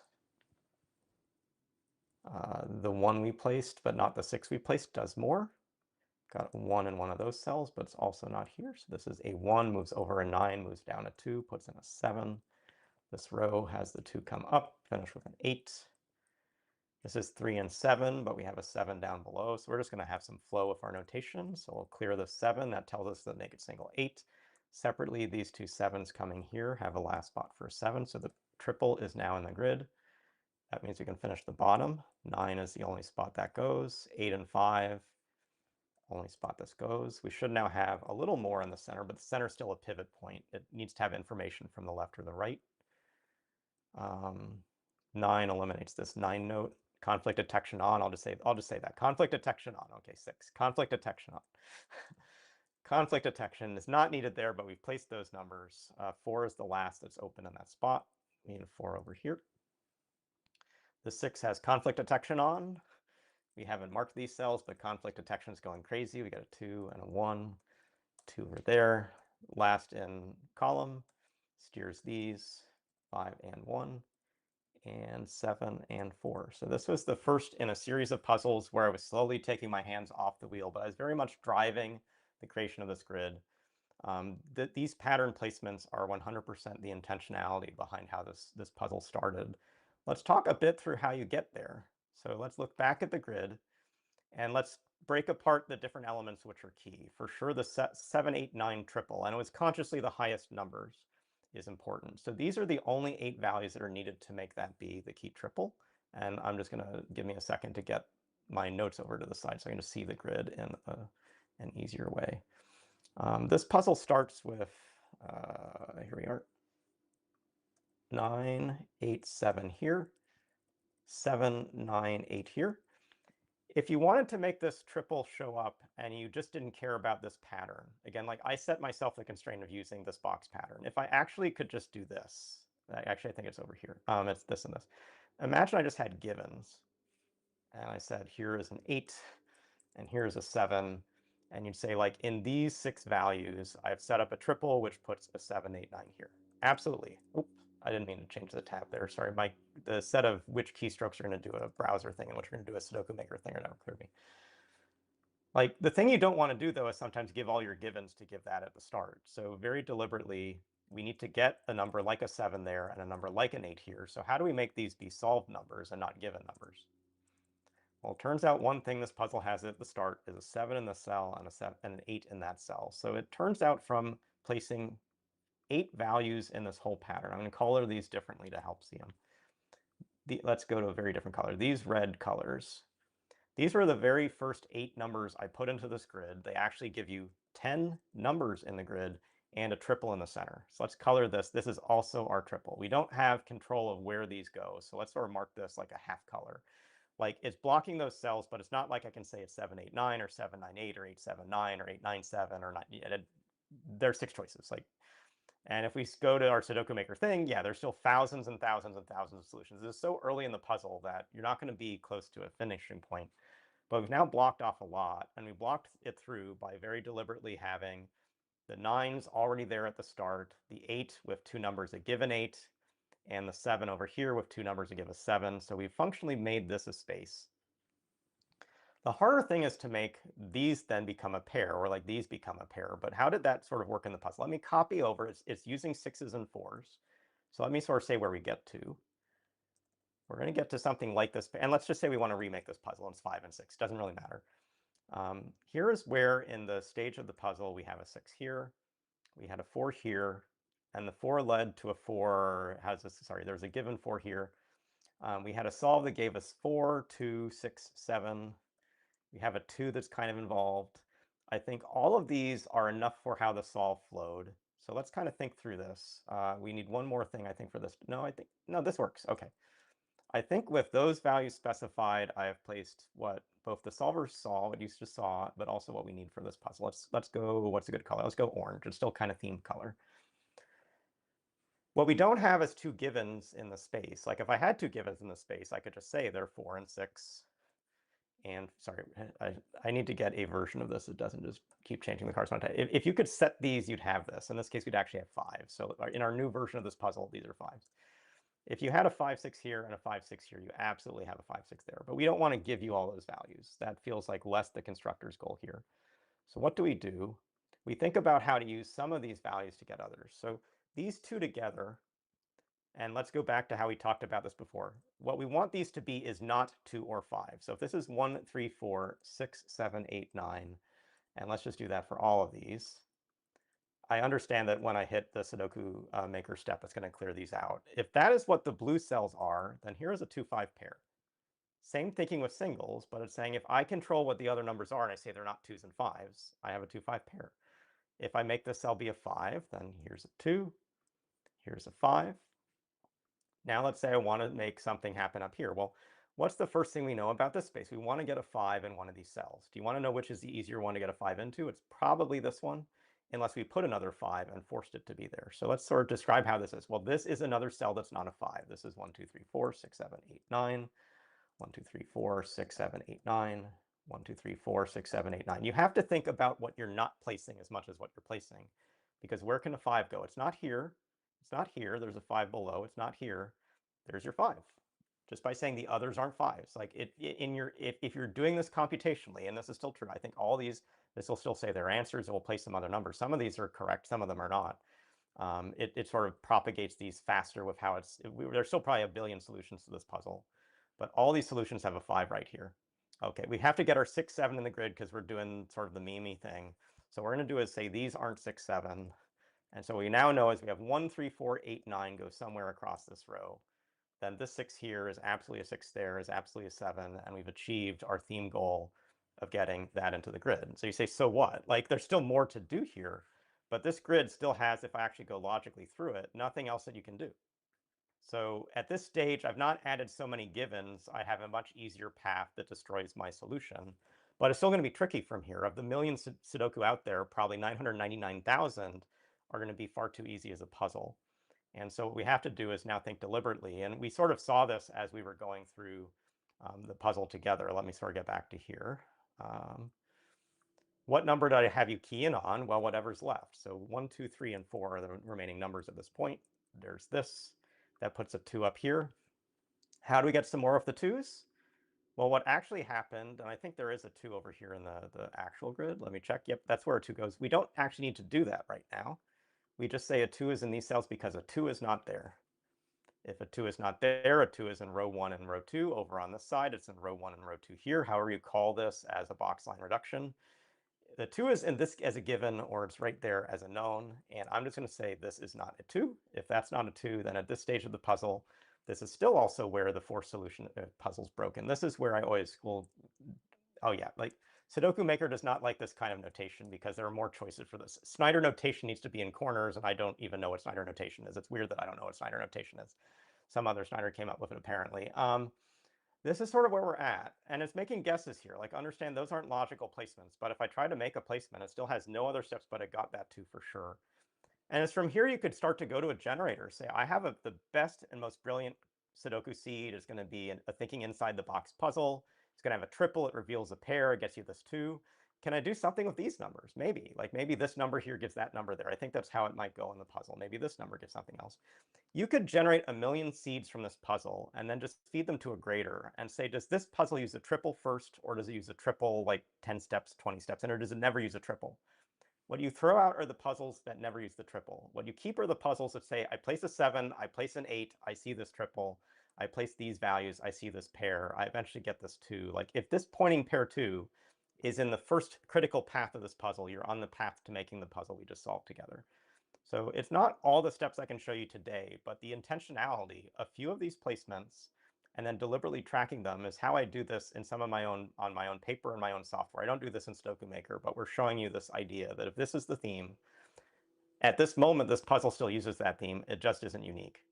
The 1 we placed, but not the 6 we placed, does more. Got a 1 in one of those cells, but it's also not here. So this is a 1, moves over a 9, moves down a 2, puts in a 7. This row has the 2 come up, finish with an 8. This is 3 and 7, but we have a 7 down below. So we're just going to have some flow with our notation. So we'll clear the 7. That tells us the naked single 8. Separately, these 2 7s coming here have a last spot for a 7. So the triple is now in the grid. That means we can finish the bottom. 9 is the only spot that goes. 8 and 5, only spot this goes. We should now have a little more in the center, but the center is still a pivot point. It needs to have information from the left or the right. 9 eliminates this 9 note. Conflict detection on. I'll just say that. Conflict detection on. Okay, 6. Conflict detection on. Conflict detection is not needed there, but we've placed those numbers. 4 is the last that's open in that spot. We need a 4 over here. The 6 has conflict detection on. We haven't marked these cells, but conflict detection is going crazy. We got a 2 and a 1, 2 over there. Last in column steers these 5 and 1, and 7 and 4. So this was the first in a series of puzzles where I was slowly taking my hands off the wheel, but I was very much driving the creation of this grid. These pattern placements are 100% the intentionality behind how this puzzle started. Let's talk a bit through how you get there. So let's look back at the grid and let's break apart the different elements which are key. For sure, the 7, 8, 9 triple, and it was consciously the highest numbers, is important. So these are the only 8 values that are needed to make that be the key triple. And I'm just going to give me a second to get my notes over to the side so I can just see the grid in an easier way. This puzzle starts with, here we are, 9, 8, 7 here, 7, 9, 8 here. If you wanted to make this triple show up and you just didn't care about this pattern, again, like I set myself the constraint of using this box pattern. If I actually could just do this, actually I think it's over here. It's this and this. Imagine I just had givens and I said, here is an 8 and here's a 7. And you'd say, like, in these 6 values, I've set up a triple, which puts a 7, 8, 9 here. Absolutely. Oop, I didn't mean to change the tab there. Sorry, the set of which keystrokes are going to do a browser thing and which are going to do a Sudoku Maker thing are never clear to me. Like, the thing you don't want to do, though, is sometimes give all your givens to give that at the start. So very deliberately, we need to get a number like a 7 there and a number like an 8 here. So how do we make these be solved numbers and not given numbers? Well, it turns out one thing this puzzle has at the start is a 7 in the cell and an 8 in that cell. So it turns out from placing 8 values in this whole pattern, I'm going to color these differently to help see them. Let's go to a very different color. These red colors, these were the very first 8 numbers I put into this grid. They actually give you 10 numbers in the grid and a triple in the center. So let's color this. This is also our triple. We don't have control of where these go, so let's sort of mark this like a half color. Like, it's blocking those cells, but it's not like I can say it's 7, 8, 9 or 7, 9, 8 or 8, 7, 9 or 8, 9, 7 or 9. Yeah, there's 6 choices. Like, and if we go to our Sudoku Maker thing, yeah, there's still thousands and thousands and thousands of solutions. This is so early in the puzzle that you're not going to be close to a finishing point. But we've now blocked off a lot, and we blocked it through by very deliberately having the 9s already there at the start, the 8 with 2 numbers that give an 8, and the 7 over here with 2 numbers to give us 7. So we've functionally made this a space. The harder thing is to make these then become a pair, or like these become a pair. But how did that sort of work in the puzzle? Let me copy over. It's using 6s and 4s. So let me sort of say where we get to. We're going to get to something like this. And let's just say we want to remake this puzzle. And it's 5 and 6. Doesn't really matter. Here is where in the stage of the puzzle we have a 6 here. We had a 4 here. And the 4 led to a 4. There's a given 4 here. We had a solve that gave us 4, 2, 6, 7. We have a 2 that's kind of involved. I think all of these are enough for how the solve flowed. So let's kind of think through this. We need one more thing, I think, for this. No, this works. Okay. I think with those values specified, I have placed what both the solvers saw, what you just saw, but also what we need for this puzzle. Let's go, what's a good color? Let's go orange. It's still kind of themed color. What we don't have is 2 givens in the space. Like if I had 2 givens in the space, I could just say they're 4 and 6. And sorry, I need to get a version of this that doesn't just keep changing the corresponding type. If you could set these, you'd have this. In this case, we'd actually have 5. So in our new version of this puzzle, these are 5s. If you had a 5, 6 here and a 5, 6 here, you absolutely have a 5, 6 there. But we don't want to give you all those values. That feels like less the constructor's goal here. So what do? We think about how to use some of these values to get others. So these 2 together, and let's go back to how we talked about this before. What we want these to be is not 2 or 5. So if this is 1, 3, 4, 6, 7, 8, 9, and let's just do that for all of these, I understand that when I hit the Sudoku maker step, it's going to clear these out. If that is what the blue cells are, then here is a 2-5 pair. Same thinking with singles, but it's saying if I control what the other numbers are and I say they're not 2s and 5s, I have a 2-5 pair. If I make this cell be a 5, then here's a 2, here's a 5. Now let's say I want to make something happen up here. Well, what's the first thing we know about this space? We want to get a 5 in one of these cells. Do you want to know which is the easier one to get a 5 into? It's probably this one, unless we put another 5 and forced it to be there. So let's sort of describe how this is. Well, this is another cell that's not a 5. This is 1, 2, 3, 4, 6, 7, 8, 9. 1, 2, 3, 4, 6, 7, 8, 9. 1, 2, 3, 4, 6, 7, 8, 9. You have to think about what you're not placing as much as what you're placing. Because where can a 5 go? It's not here. It's not here. There's a 5 below. It's not here. There's your 5. Just by saying the others aren't 5s. Like if you're doing this computationally, and this is still true, I think all these, this will still say their answers. It will place some other numbers. Some of these are correct. Some of them are not. It sort of propagates these faster with how there's still probably a billion solutions to this puzzle. But all these solutions have a 5 right here. Okay, we have to get our 6, 7 in the grid because we're doing sort of the meme thing. So what we're going to do is say these aren't 6, 7. And so what we now know is we have 1, 3, 4, 8, 9 go somewhere across this row. Then this 6 here is absolutely a 6 there, is absolutely a 7, and we've achieved our theme goal of getting that into the grid. So you say, so what? Like, there's still more to do here, but this grid still has, if I actually go logically through it, nothing else that you can do. So at this stage, I've not added so many givens. I have a much easier path that destroys my solution. But it's still going to be tricky from here. Of the million Sudoku out there, probably 999,000 are going to be far too easy as a puzzle. And so what we have to do is now think deliberately. And we sort of saw this as we were going through the puzzle together. Let me sort of get back to here. What number did I have you key in on? Well, whatever's left. So 1, 2, 3, and 4 are the remaining numbers at this point. There's this. That puts a 2 up here. How do we get some more of the 2s? Well, what actually happened, and I think there is a 2 over here in the actual grid. Let me check. Yep, that's where a 2 goes. We don't actually need to do that right now. We just say a 2 is in these cells because a 2 is not there. If a 2 is not there, a 2 is in row 1 and row 2. Over on this side, it's in row 1 and row 2 here. However you call this as a box line reduction. The 2 is in this as a given, or it's right there as a known. And I'm just going to say this is not a 2. If that's not a 2, then at this stage of the puzzle, this is still also where the forced solution puzzle's broken. This is where I always will, oh yeah, like Sudoku Maker does not like this kind of notation because there are more choices for this. Snyder notation needs to be in corners, and I don't even know what Snyder notation is. It's weird that I don't know what Snyder notation is. Some other Snyder came up with it, apparently. This is sort of where we're at, and it's making guesses here. Like, understand those aren't logical placements, but if I try to make a placement, it still has no other steps, but it got that 2 for sure. And it's from here you could start to go to a generator. Say, I have the best and most brilliant Sudoku seed. It's going to be a thinking inside the box puzzle. It's going to have a triple. It reveals a pair. It gets you this 2. Can I do something with these numbers? Maybe. Like maybe this number here gives that number there. I think that's how it might go in the puzzle. Maybe this number gives something else. You could generate a million seeds from this puzzle and then just feed them to a grader and say, does this puzzle use a triple first, or does it use a triple like 10 steps, 20 steps, or does it never use a triple? What you throw out are the puzzles that never use the triple. What you keep are the puzzles that say, I place a 7, I place an 8, I see this triple, I place these values, I see this pair, I eventually get this 2. Like if this pointing pair 2 is in the first critical path of this puzzle, you're on the path to making the puzzle we just solved together. So it's not all the steps I can show you today, but the intentionality, a few of these placements, and then deliberately tracking them is how I do this in some of my own, on my own paper and my own software. I don't do this in Sudoku Maker, but we're showing you this idea that if this is the theme, at this moment, this puzzle still uses that theme. It just isn't unique.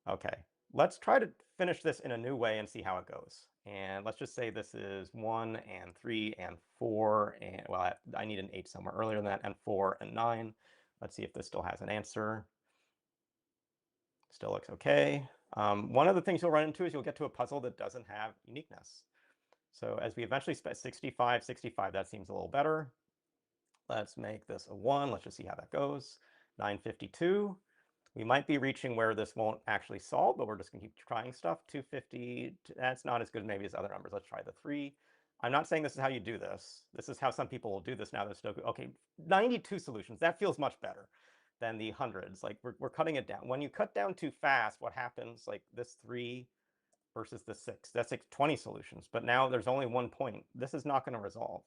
Okay, let's try to finish this in a new way and see how it goes. And let's just say this is 1 and 3 and 4, and well, I need an 8 somewhere earlier than that, and 4 and 9. Let's see if this still has an answer. Still looks okay. One of the things you'll run into is you'll get to a puzzle that doesn't have uniqueness. So as we eventually spec 65, 65, that seems a little better. Let's make this a 1. Let's just see how that goes. 952. We might be reaching where this won't actually solve, but we're just going to keep trying stuff. 250, that's not as good maybe as other numbers. Let's try the 3. I'm not saying this is how you do this. This is how some people will do this now. Okay, 92 solutions. That feels much better than the hundreds. Like we're cutting it down. When you cut down too fast, what happens? Like this 3 versus the 6. That's like 20 solutions. But now there's only 1 point. This is not going to resolve.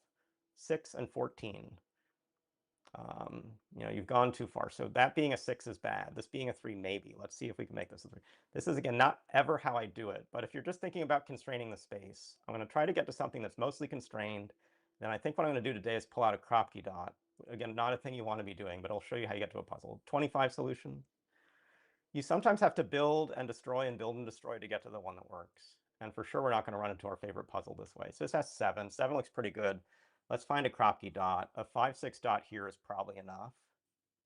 6 and 14. You know, you've gone too far. So that being a 6 is bad. This being a 3, maybe. Let's see if we can make this a 3. This is, again, not ever how I do it, but if you're just thinking about constraining the space, I'm going to try to get to something that's mostly constrained. Then I think what I'm going to do today is pull out a crop key dot. Again, not a thing you want to be doing, but I'll show you how you get to a puzzle. 25 solution. You sometimes have to build and destroy and build and destroy to get to the one that works. And for sure, we're not going to run into our favorite puzzle this way. So this has 7. 7 looks pretty good. Let's find a crop key dot. A 5, 6 dot here is probably enough.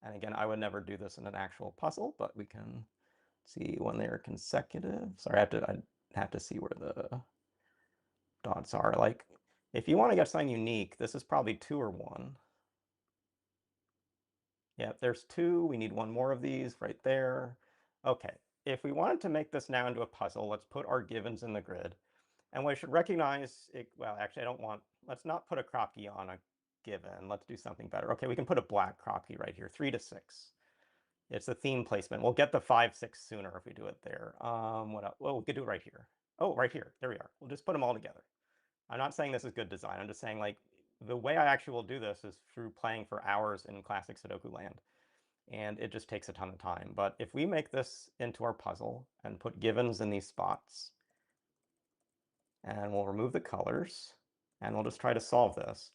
And again, I would never do this in an actual puzzle, but we can see when they are consecutive. Sorry, I have to see where the dots are. Like, if you want to get something unique, this is probably 2 or 1. Yeah, there's 2. We need 1 more of these right there. Okay, if we wanted to make this now into a puzzle, let's put our givens in the grid. And we should recognize, well, actually, let's not put a crop key on a given. Let's do something better. Okay, we can put a black crop key right here, 3 to 6. It's a theme placement. We'll get the 5, 6 sooner if we do it there. What else? Well, we could do it right here. Oh, right here. There we are. We'll just put them all together. I'm not saying this is good design. I'm just saying, like, the way I actually will do this is through playing for hours in classic Sudoku land. And it just takes a ton of time. But if we make this into our puzzle and put givens in these spots, and we'll remove the colors, and we'll just try to solve this.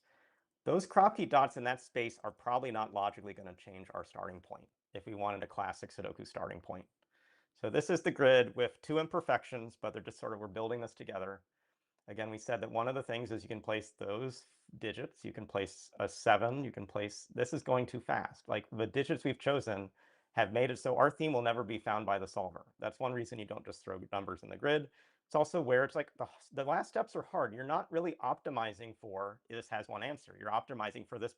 Those crop key dots in that space are probably not logically going to change our starting point if we wanted a classic Sudoku starting point. So this is the grid with 2 imperfections, but they're just sort of, we're building this together. Again, we said that one of the things is you can place those digits. You can place a 7. You can place, this is going too fast. Like, the digits we've chosen have made it so our theme will never be found by the solver. That's one reason you don't just throw numbers in the grid. It's also where it's like the last steps are hard. You're not really optimizing for this has one answer. You're optimizing for this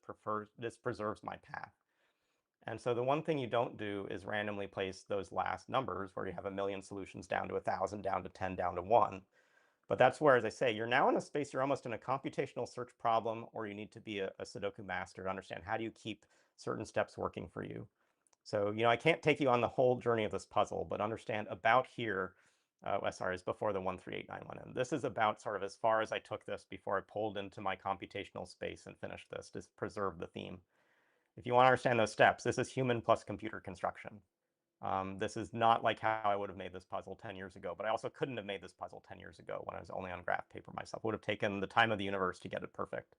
preserves my path. And so the one thing you don't do is randomly place those last numbers where you have a million solutions down to 1,000, down to 10, down to 1. But that's where, as I say, you're now in a space, you're almost in a computational search problem, or you need to be a Sudoku master to understand how do you keep certain steps working for you. So, you know, I can't take you on the whole journey of this puzzle, but understand about here, sorry, it's before the 13891 in. This is about sort of as far as I took this before I pulled into my computational space and finished this to preserve the theme. If you want to understand those steps, this is human plus computer construction. This is not like how I would have made this puzzle 10 years ago, but I also couldn't have made this puzzle 10 years ago when I was only on graph paper myself. It would have taken the time of the universe to get it perfect,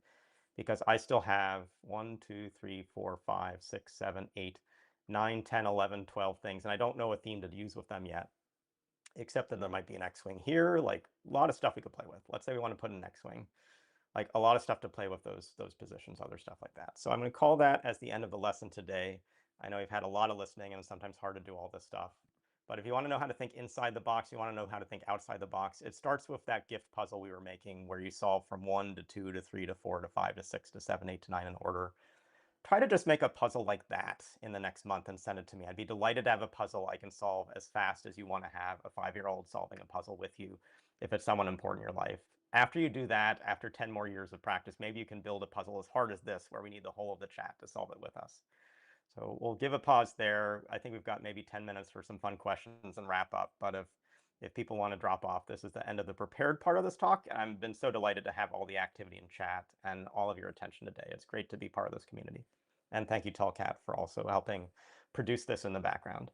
because I still have 1, 2, 3, 4, 5, 6, 7, 8, 9, 10, 11, 12 things, and I don't know a theme to use with them yet, except that there might be an X-Wing here, like a lot of stuff we could play with. Let's say we want to put an X-Wing. Like a lot of stuff to play with those positions, other stuff like that. So I'm going to call that as the end of the lesson today. I know you've had a lot of listening, and it's sometimes hard to do all this stuff. But if you want to know how to think inside the box, you want to know how to think outside the box, it starts with that gift puzzle we were making where you solve from 1 to 2 to 3 to 4 to 5 to 6 to 7, 8 to 9 in order. Try to just make a puzzle like that in the next month and send it to me. I'd be delighted to have a puzzle I can solve as fast as you want to have a 5-year-old solving a puzzle with you if it's someone important in your life. After you do that, after 10 more years of practice, maybe you can build a puzzle as hard as this where we need the whole of the chat to solve it with us. So we'll give a pause there. I think we've got maybe 10 minutes for some fun questions and wrap up. But if people want to drop off, this is the end of the prepared part of this talk. I've been so delighted to have all the activity in chat and all of your attention today. It's great to be part of this community. And thank you, Tallcat, for also helping produce this in the background.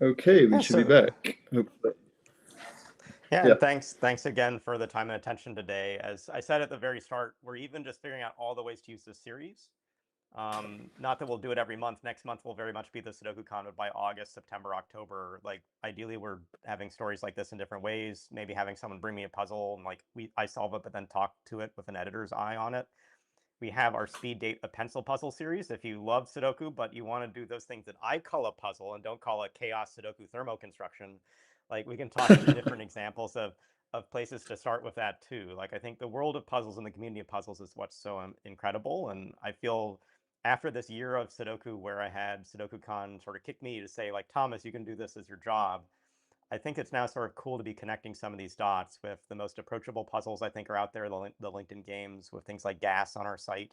Okay, we Yeah, should be so back. Hopefully. yeah, Yeah. and thanks again for the time and attention today. As I said at the very start, we're even just figuring out all the ways to use this series. Not that we'll do it every month. Next month will very much be the SudokuCon, but by August, September, October, like ideally we're having stories like this in different ways. Maybe having someone bring me a puzzle and like I solve it, but then talk to it with an editor's eye on it. We have our speed date a pencil puzzle series. If you love Sudoku, but you want to do those things that I call a puzzle and don't call it chaos Sudoku thermo construction, like we can talk through different examples of places to start with that too. Like I think the world of puzzles and the community of puzzles is what's so incredible, and I feel after this year of Sudoku where I had SudokuCon sort of kick me to say like Thomas, you can do this as your job. I think it's now sort of cool to be connecting some of these dots with the most approachable puzzles I think are out there, the LinkedIn games with things like Gas on our site.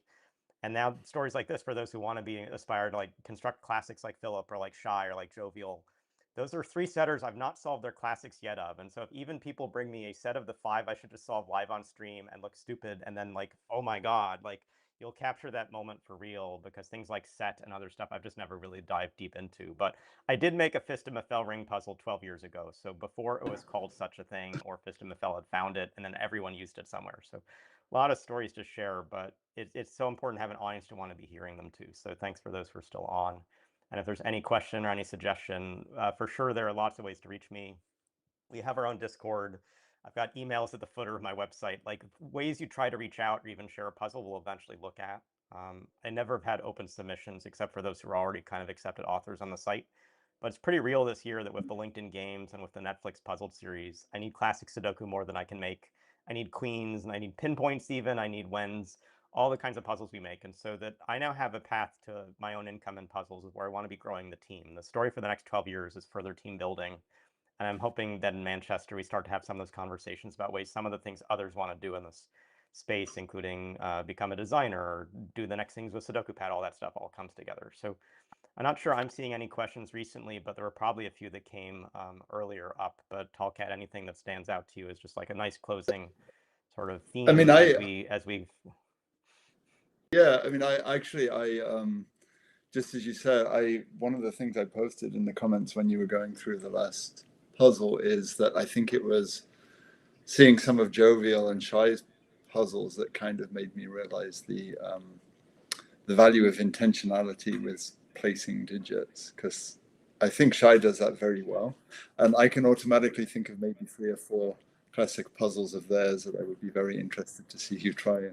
And now stories like this for those who want to be aspire to like construct classics like Philip or like Shy or like Jovial. Those are three setters I've not solved their classics yet of. And so if even people bring me a set of the five I should just solve live on stream and look stupid and then like, oh my God, like you'll capture that moment for real because things like set and other stuff I've just never really dived deep into. But I did make a Fist of Mefel ring puzzle 12 years ago. So before it was called such a thing or Fist of Mefel had found it and then everyone used it somewhere. So a lot of stories to share, but it's so important to have an audience to want to be hearing them too. So thanks for those who are still on. And if there's any question or any suggestion, for sure there are lots of ways to reach me. We have our own Discord. I've got emails at the footer of my website. Like ways you try to reach out or even share a puzzle we'll eventually look at. I never have had open submissions except for those who are already kind of accepted authors on the site. But it's pretty real this year that with the LinkedIn games and with the Netflix puzzled series, I need classic Sudoku more than I can make. I need queens and I need pinpoints even. I need whens, all the kinds of puzzles we make. And so that I now have a path to my own income in puzzles is where I want to be growing the team. The story for the next 12 years is further team building. And I'm hoping that in Manchester, we start to have some of those conversations about ways some of the things others want to do in this space, including become a designer or do the next things with Sudoku Pad, all that stuff all comes together. So I'm not sure I'm seeing any questions recently, but there were probably a few that came earlier up. But Talcat, anything that stands out to you is just like a nice closing sort of I mean, theme as we yeah, I mean, just as you said, one of the things I posted in the comments when you were going through the last puzzle is that I think it was seeing some of Jovial and Shy's puzzles that kind of made me realize the value of intentionality with placing digits, because I think Shy does that very well, and I can automatically think of maybe 3 or 4 classic puzzles of theirs that I would be very interested to see you try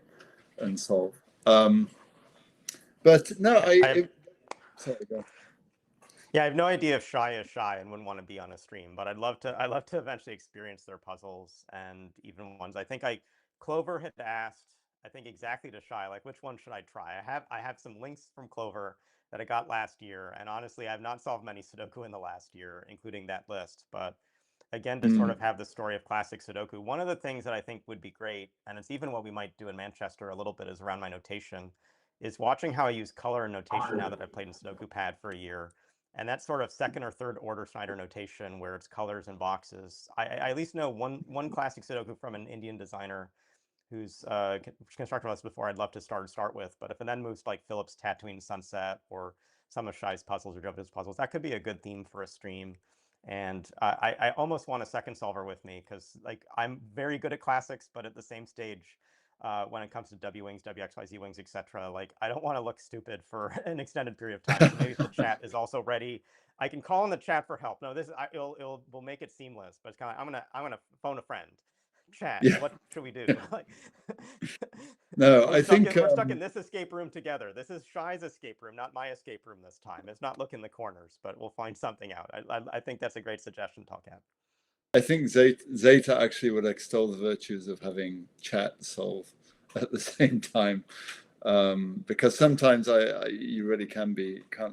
and solve. But no, yeah, sorry, go. yeah, I have no idea if Shy is Shy and wouldn't want to be on a stream, but I'd love to eventually experience their puzzles and even ones. I think Clover had asked, I think exactly to Shy, like which one should I try? I have some links from Clover that I got last year, and honestly, I've not solved many Sudoku in the last year, including that list. But again, to sort Mm. of have the story of classic Sudoku, one of the things that I think would be great, and it's even what we might do in Manchester a little bit, is around my notation, is watching how I use color and notation now that I've played in Sudoku Pad for a year. And that sort of second or third order Snyder notation where it's colors and boxes. I at least know one classic Sudoku from an Indian designer who's constructed us before I'd love to start with. But if it then moves to like Philip's Tatooine Sunset or some of Shy's puzzles or Jovi's puzzles, that could be a good theme for a stream. And I almost want a second solver with me because like I'm very good at classics, but at the same stage, when it comes to W wings, WXYZ wings, etc. Like I don't want to look stupid for an extended period of time. So maybe if the chat is also ready, I can call in the chat for help. No, we'll make it seamless. But it's kind of I'm gonna phone a friend. Chat, Yeah, what should we do? Like no, we're I stuck think in we're stuck in this escape room together. This is Shy's escape room, not my escape room this time. It's not look in the corners, but we'll find something out. I think that's a great suggestion, Talcat. Zeta actually would extol the virtues of having chat solve at the same time, because sometimes you really can't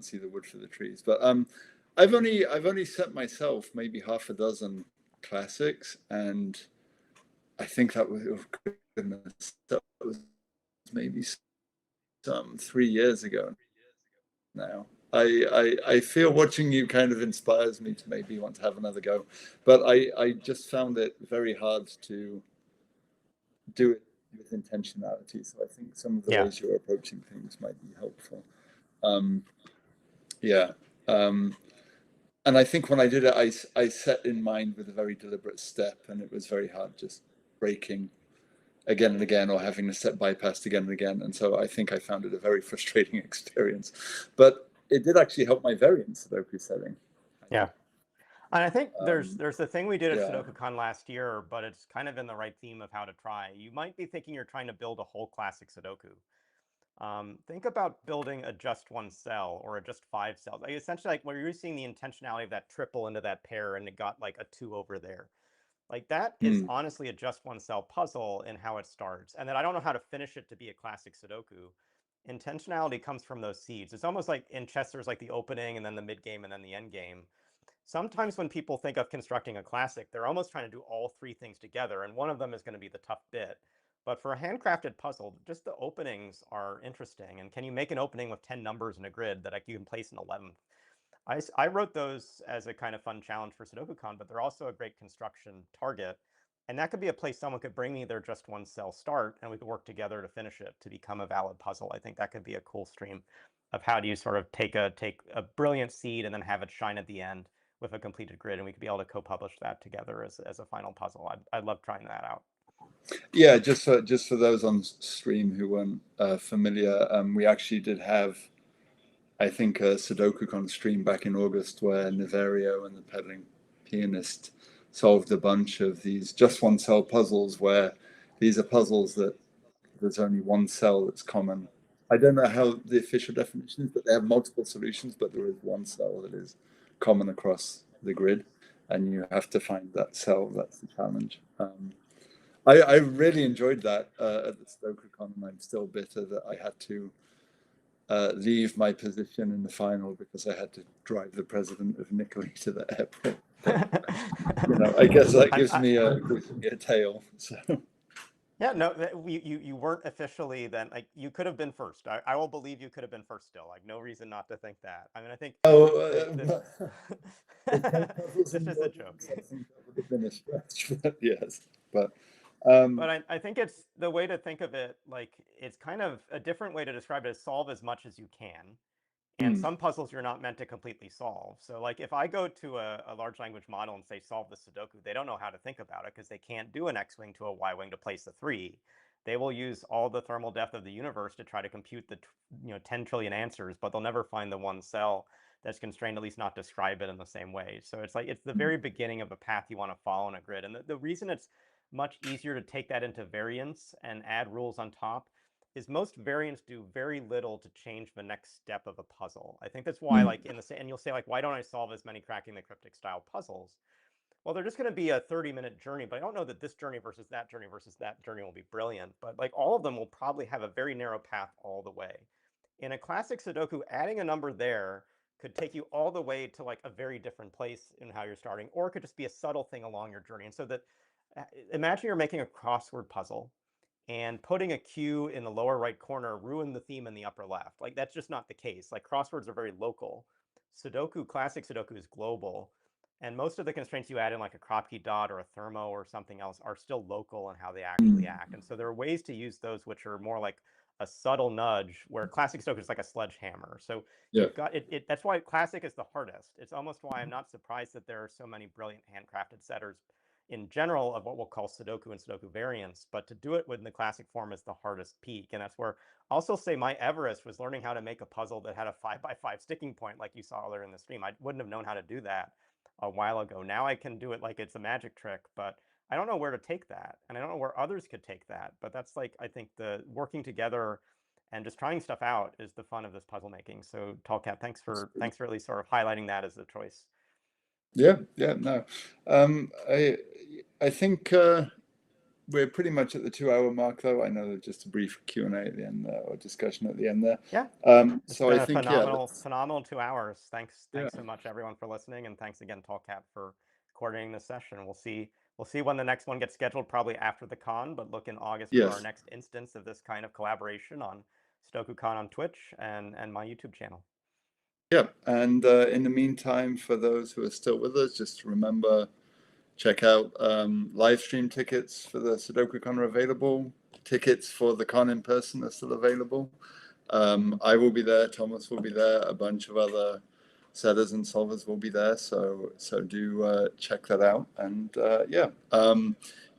see the wood for the trees. But I've only set myself maybe half a dozen classics, and I think that was, oh goodness, that was maybe some 3 years ago now. I feel watching you kind of inspires me to maybe want to have another go, but I just found it very hard to do it with intentionality. So I think some of the Yeah. ways you're approaching things might be helpful. Yeah. Um, and I think when I did it, I set in mind with a very deliberate step, and it was very hard just breaking again and again, or having the step bypassed again and again. And so I think I found it a very frustrating experience. But it did actually help my variant Sudoku setting. Yeah. And I think there's the thing we did at Yeah. SudokuCon last year, but it's kind of in the right theme of how to try. You might be thinking you're trying to build a whole classic Sudoku. Think about building a just one cell or a just 5 cells. Like essentially, like where you're seeing the intentionality of that triple into that pair, and it got like a 2 over there. Like that is honestly a just one cell puzzle in how it starts. And then I don't know how to finish it to be a classic Sudoku. Intentionality comes from those seeds. It's almost like in chess, there's like the opening and then the mid game and then the end game. Sometimes when people think of constructing a classic, they're almost trying to do all 3 things together, and one of them is going to be the tough bit. But for a handcrafted puzzle, just the openings are interesting. And can you make an opening with 10 numbers in a grid that you can place an 11th? I wrote those as a kind of fun challenge for SudokuCon, but they're also a great construction target. And that could be a place someone could bring me their just one cell start, and we could work together to finish it to become a valid puzzle. I think that could be a cool stream of how do you sort of take a brilliant seed and then have it shine at the end with a completed grid, and we could be able to co-publish that together as a final puzzle. I'd love trying that out. Yeah, just for those on stream who weren't familiar, we actually did have, I think, a SudokuCon stream back in August where Niverio and the Pedaling Pianist solved a bunch of these just one cell puzzles, where these are puzzles that there's only one cell that's common. I don't know how the official definition is, but they have multiple solutions, but there is one cell that is common across the grid, and you have to find that cell. That's the challenge. I really enjoyed that at the SudokuCon, and I'm still bitter that I had to leave my position in the final because I had to drive the president of Nicoli to the airport. But, I guess that gives me a tail. So. Yeah, no, you weren't officially then. Like you could have been first. I will believe you could have been first still. Like no reason not to think that. I mean, I think. It's just a joke. I think that would have been a stretch, but yes, but. But I think it's the way to think of it. Like it's kind of a different way to describe it is solve as much as you can. And some puzzles you're not meant to completely solve. So like if I go to a large language model and say solve the Sudoku, they don't know how to think about it because they can't do an X-wing to a Y-wing to place the 3. They will use all the thermal depth of the universe to try to compute the 10 trillion answers, but they'll never find the one cell that's constrained, at least not describe it in the same way. So it's like it's the very beginning of a path you want to follow in a grid. And the reason it's much easier to take that into variants and add rules on top is most variants do very little to change the next step of a puzzle. I think that's why, like and you'll say like, why don't I solve as many cracking the cryptic style puzzles? Well, they're just going to be a 30-minute journey, but I don't know that this journey versus that journey will be brilliant. But like all of them will probably have a very narrow path all the way. In a classic Sudoku, adding a number there could take you all the way to like a very different place in how you're starting, or it could just be a subtle thing along your journey. And so that imagine you're making a crossword puzzle and putting a Q in the lower right corner ruined the theme in the upper left. Like that's just not the case. Like crosswords are very local. Sudoku, classic Sudoku is global. And most of the constraints you add in like a Kropke dot or a thermo or something else are still local in how they actually act. And so there are ways to use those which are more like a subtle nudge, where classic Sudoku is like a sledgehammer. So you've got it. That's why classic is the hardest. It's almost why I'm not surprised that there are so many brilliant handcrafted setters in general of what we'll call Sudoku and Sudoku variants, but to do it within the classic form is the hardest peak. And that's where I'll also say my Everest was learning how to make a puzzle that had a 5x5 sticking point like you saw earlier in the stream. I wouldn't have known how to do that a while ago. Now I can do it like it's a magic trick, but I don't know where to take that. And I don't know where others could take that. But that's like, I think the working together and just trying stuff out is the fun of this puzzle making. So Tallcat, thanks for at least sort of highlighting that as a choice. Yeah, no. I think we're pretty much at the 2-hour mark, though. I know there's just a brief Q&A at the end there, or discussion at the end there. Yeah. So I think phenomenal 2 hours. Thanks so much everyone for listening, and thanks again Tallcat for coordinating this session. We'll see when the next one gets scheduled, probably after the con, but look in August for our next instance of this kind of collaboration on SudokuCon on Twitch and my YouTube channel. Yeah, and in the meantime, for those who are still with us, just remember, check out live stream tickets for the SudokuCon are available. Tickets for the con in person are still available. I will be there. Thomas will be there. A bunch of other setters and solvers will be there. So do check that out. And yeah,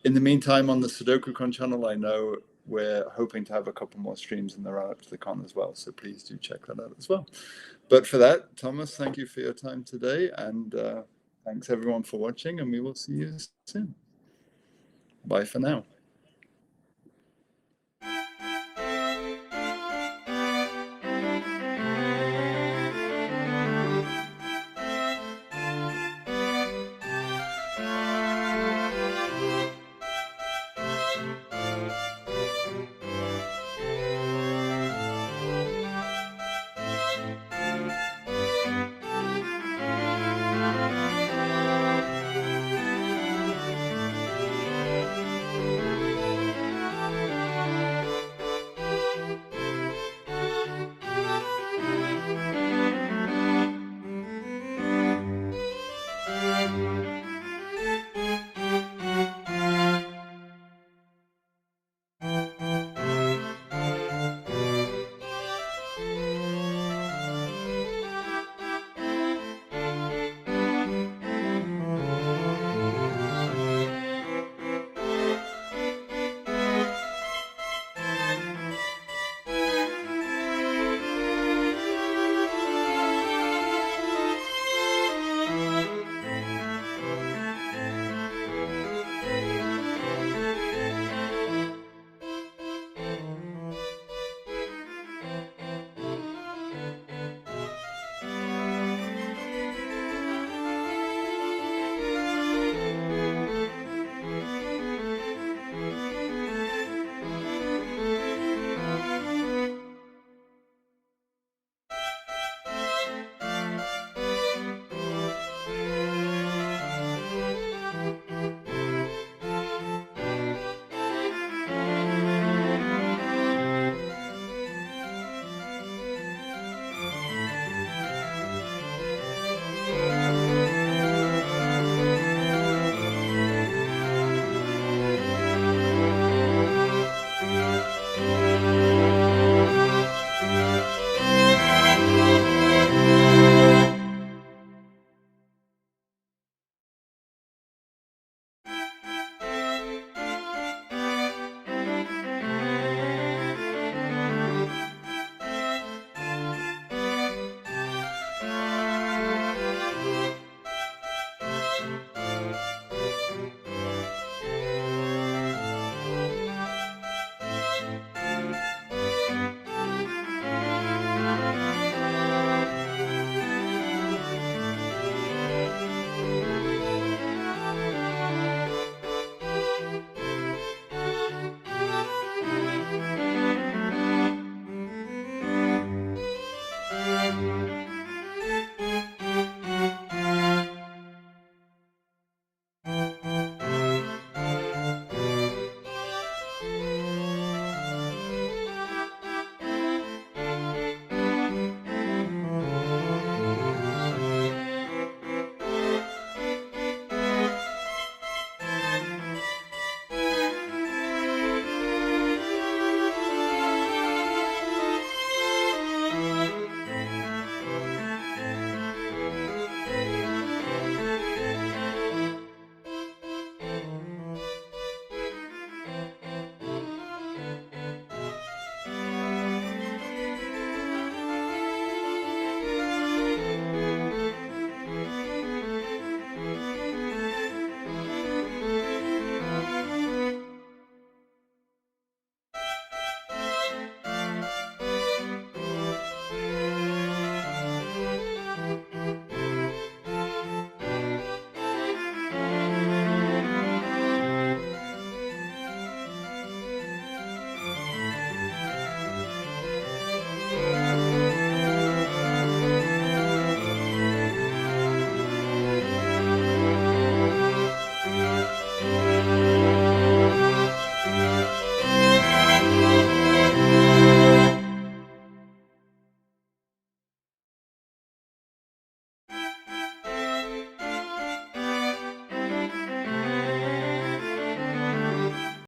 in the meantime, on the SudokuCon channel, I know we're hoping to have a couple more streams in the run up to the con as well. So please do check that out as well. But for that, Thomas, thank you for your time today. And thanks everyone for watching, and we will see you soon. Bye for now.